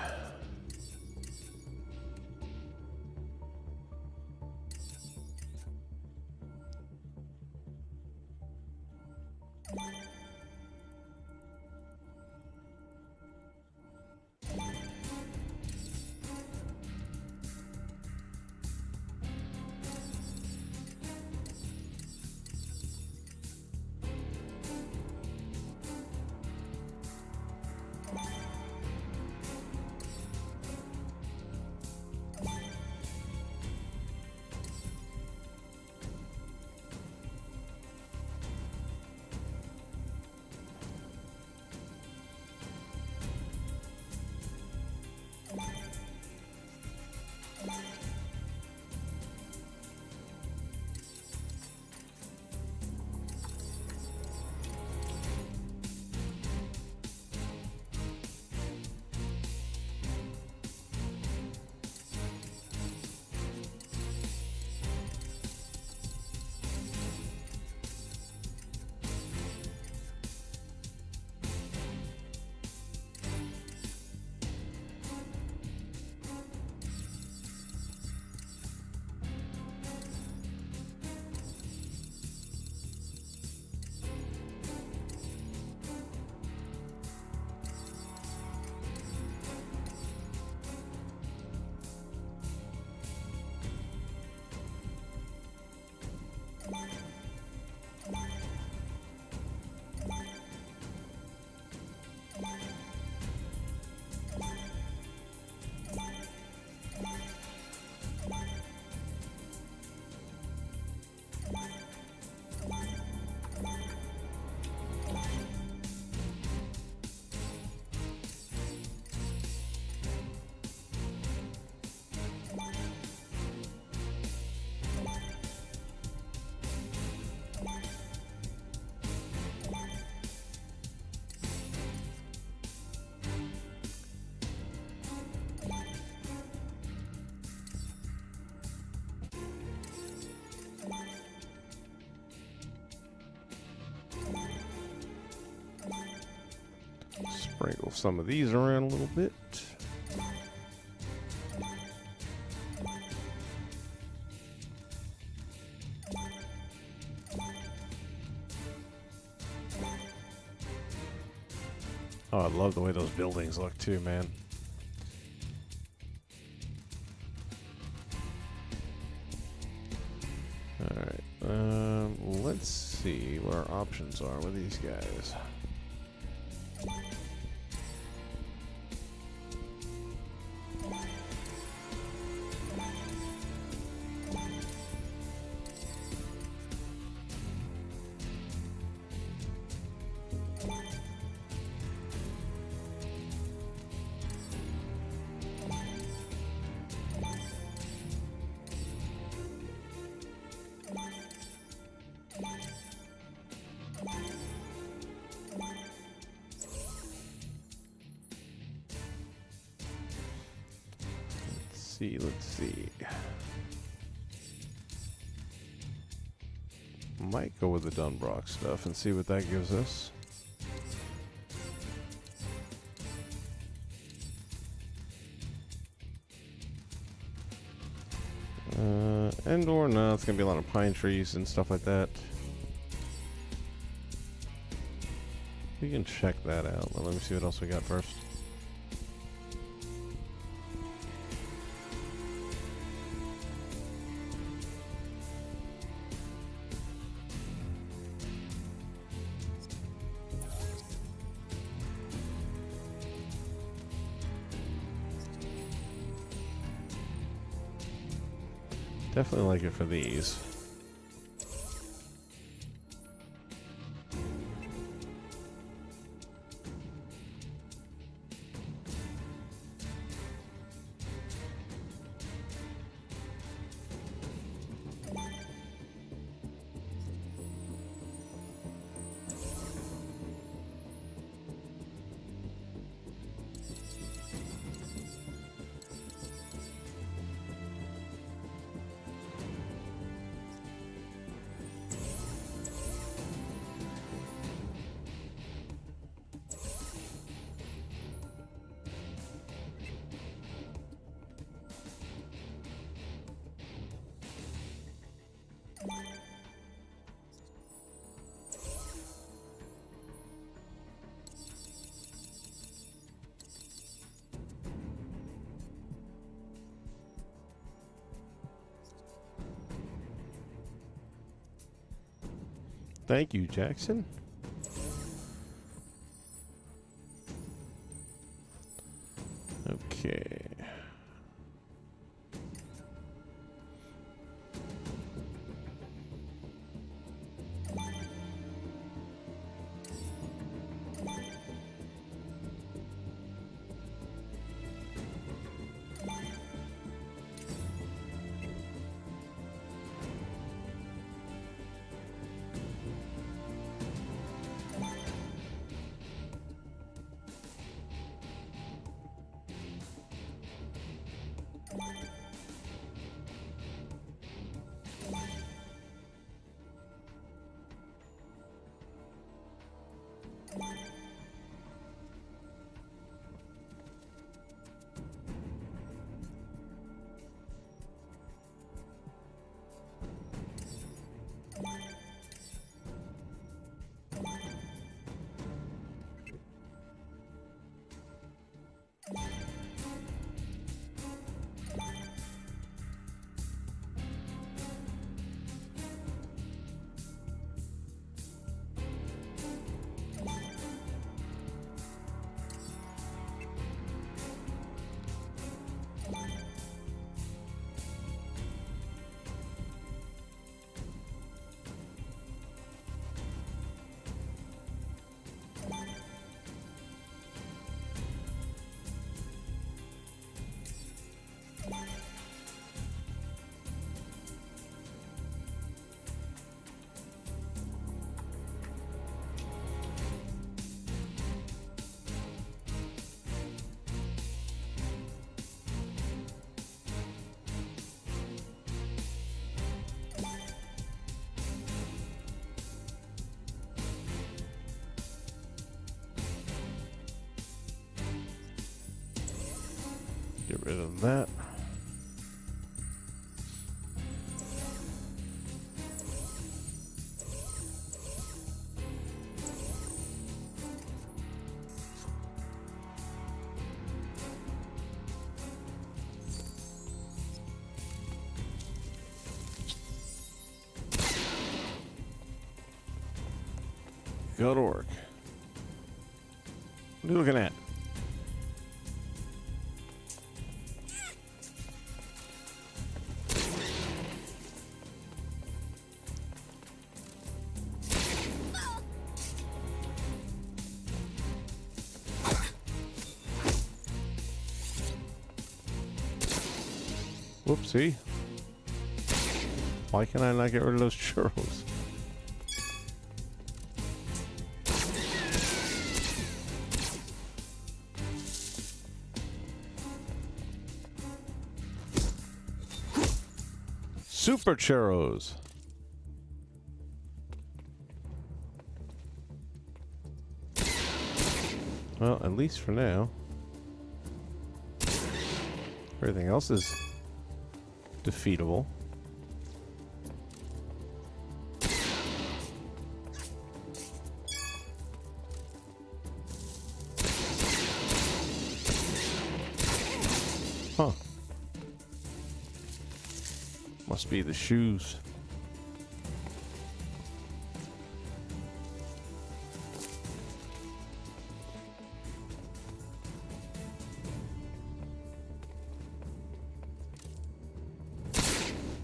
Sprinkle some of these around a little bit. Oh, I love the way those buildings look too, man. Alright, let's see what our options are with these guys. Let's see. Might go with the Dunbrock stuff and see what that gives us. Indoor, no, it's gonna be a lot of pine trees and stuff like that. We can check that out. Let me see what else we got first. Definitely like it for these. Thank you, Jackson. Okay. Get rid of that. Go to work. What are you looking at? Whoopsie. Why can I not get rid of those churros? Super churros. Well, at least for now. Everything else is defeatable. Huh. Must be the shoes.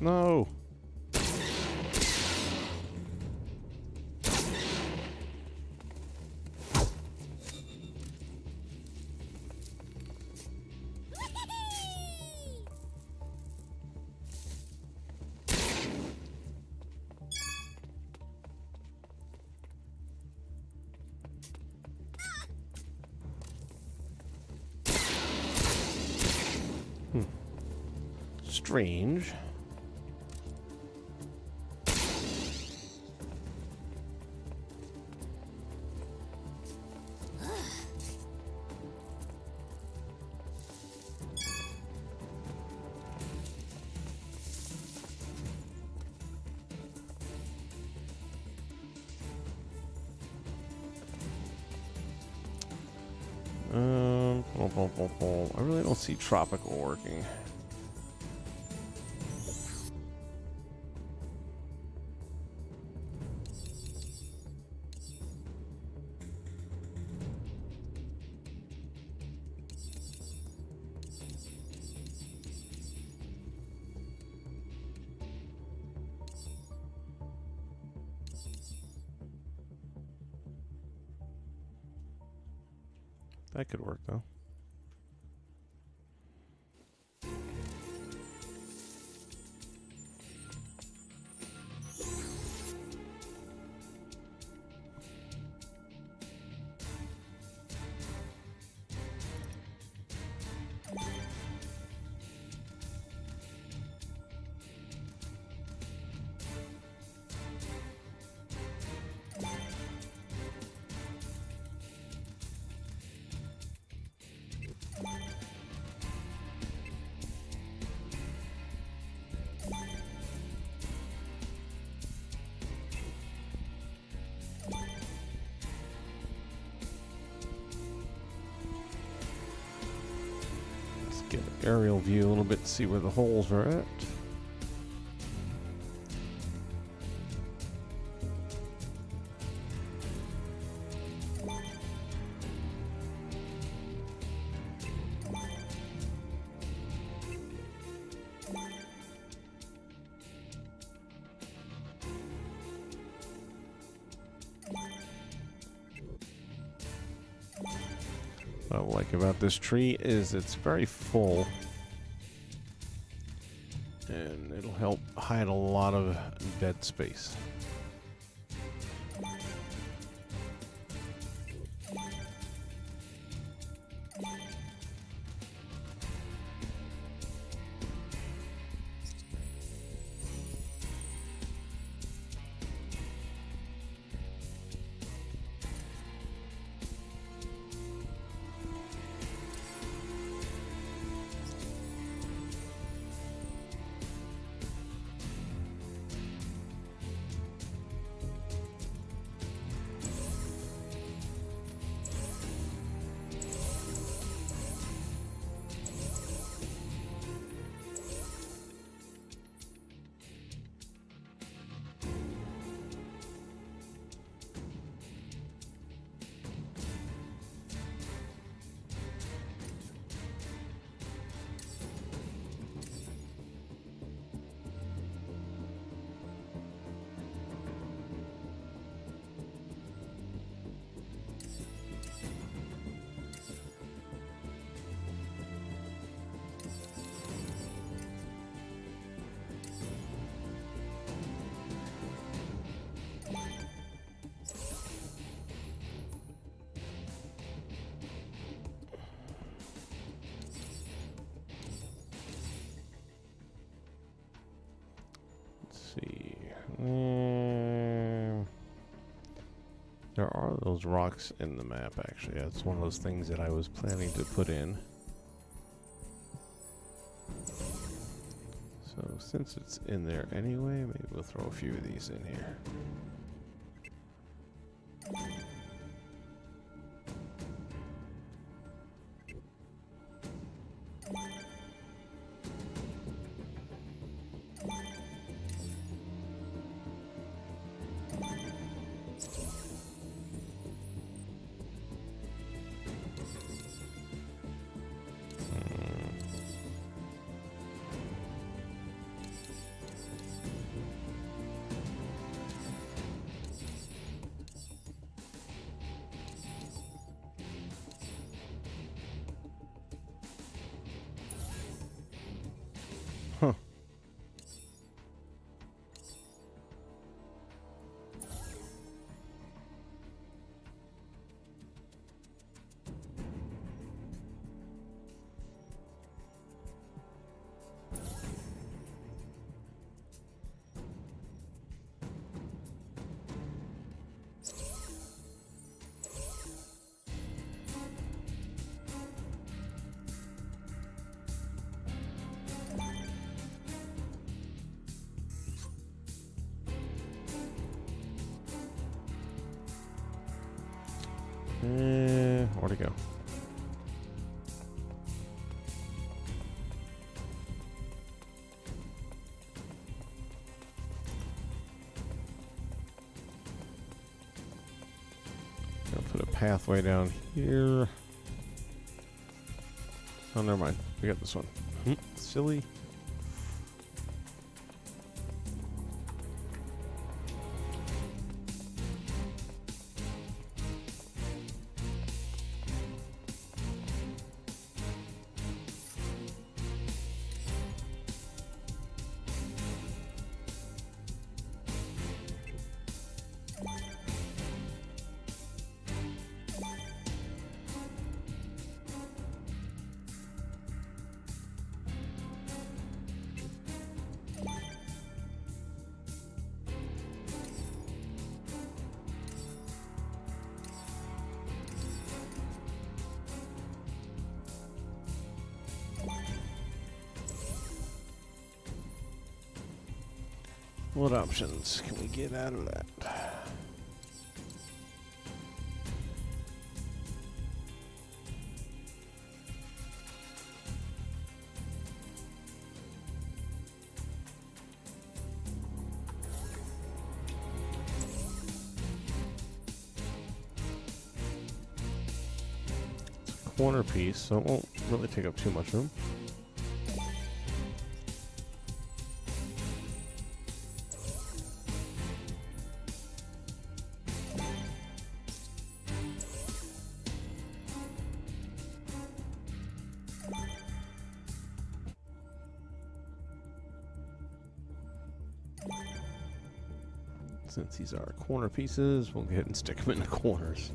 No. Strange. I really don't see tropical working. That could work though. Get an aerial view a little bit, see where the holes are at. What I like about this tree is it's very full, and it'll help hide a lot of dead space. There are those rocks in the map, actually. That's one of those things that I was planning to put in. So since it's in there anyway, maybe we'll throw a few of these in here. Huh. Where'd it go? I'll put a pathway down here. Oh, never mind. We got this one. Silly. What options can we get out of that? It's a corner piece, so it won't really take up too much room. Since these are corner pieces, we'll go ahead and stick them in the corners.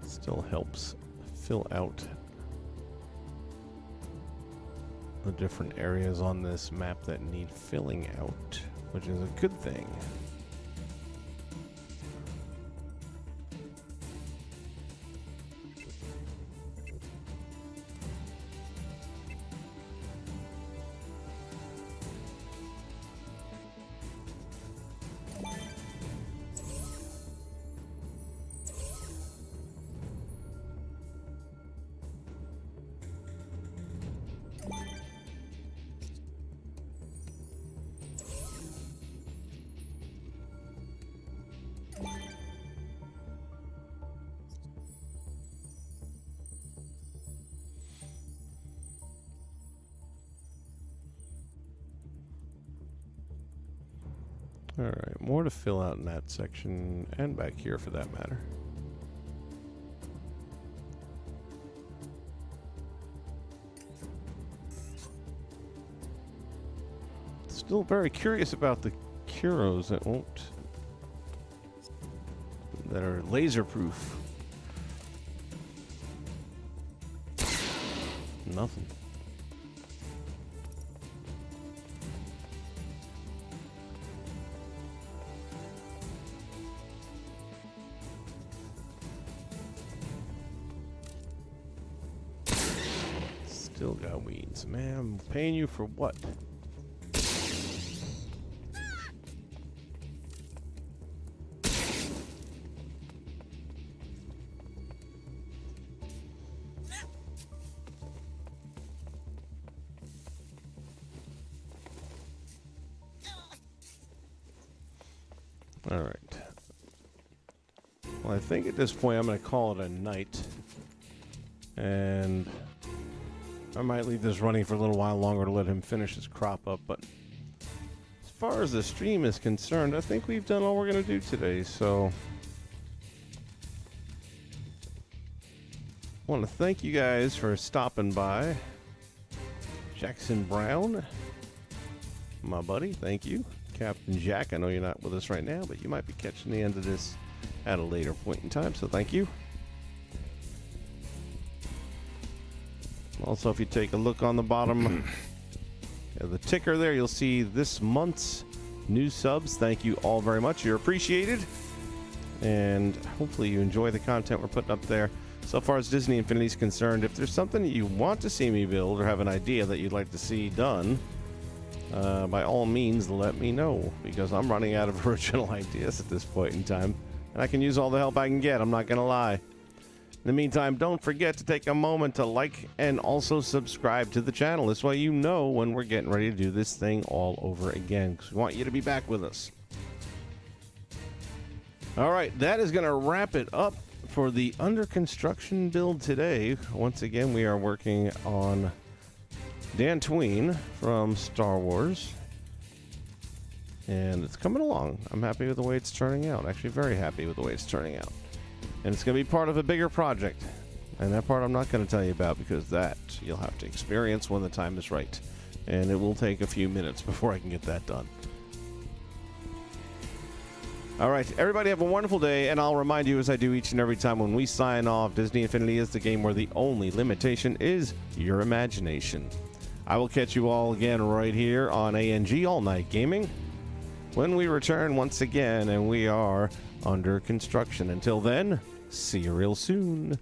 Still helps fill out the different areas on this map that need filling out, which is a good thing. Alright, more to fill out in that section, and back here for that matter. Still very curious about the Curos that are laser proof. Nothing. still got weeds. Man, I'm paying you for what? All right. Well, I think at this point I'm going to call it a night. And I might leave this running for a little while longer to let him finish his crop up. But as far as the stream is concerned, I think we've done all we're going to do today. So I want to thank you guys for stopping by. Jackson Brown, my buddy, thank you. Captain Jack, I know you're not with us right now, but you might be catching the end of this at a later point in time, so thank you. Also, if you take a look on the bottom of the ticker there, you'll see this month's new subs. Thank you all very much. You're appreciated. And hopefully you enjoy the content we're putting up there. So far as Disney Infinity is concerned, if there's something that you want to see me build or have an idea that you'd like to see done, by all means, let me know, because I'm running out of original ideas at this point in time, and I can use all the help I can get. I'm not going to lie. In the meantime, don't forget to take a moment to like and also subscribe to the channel. This way you know when we're getting ready to do this thing all over again, because we want you to be back with us. All right, that is going to wrap it up for the under construction build today. Once again, we are working on Dantooine from Star Wars, and it's coming along. I'm happy with the way it's turning out. Actually, very happy with the way it's turning out. And it's going to be part of a bigger project, and that part I'm not going to tell you about, because that you'll have to experience when the time is right, and it will take a few minutes before I can get that done. All right, everybody have a wonderful day, and I'll remind you, as I do each and every time when we sign off, Disney Infinity is the game where the only limitation is your imagination. I will catch you all again right here on ANG All Night Gaming when we return once again, and we are under construction. Until then, see you real soon.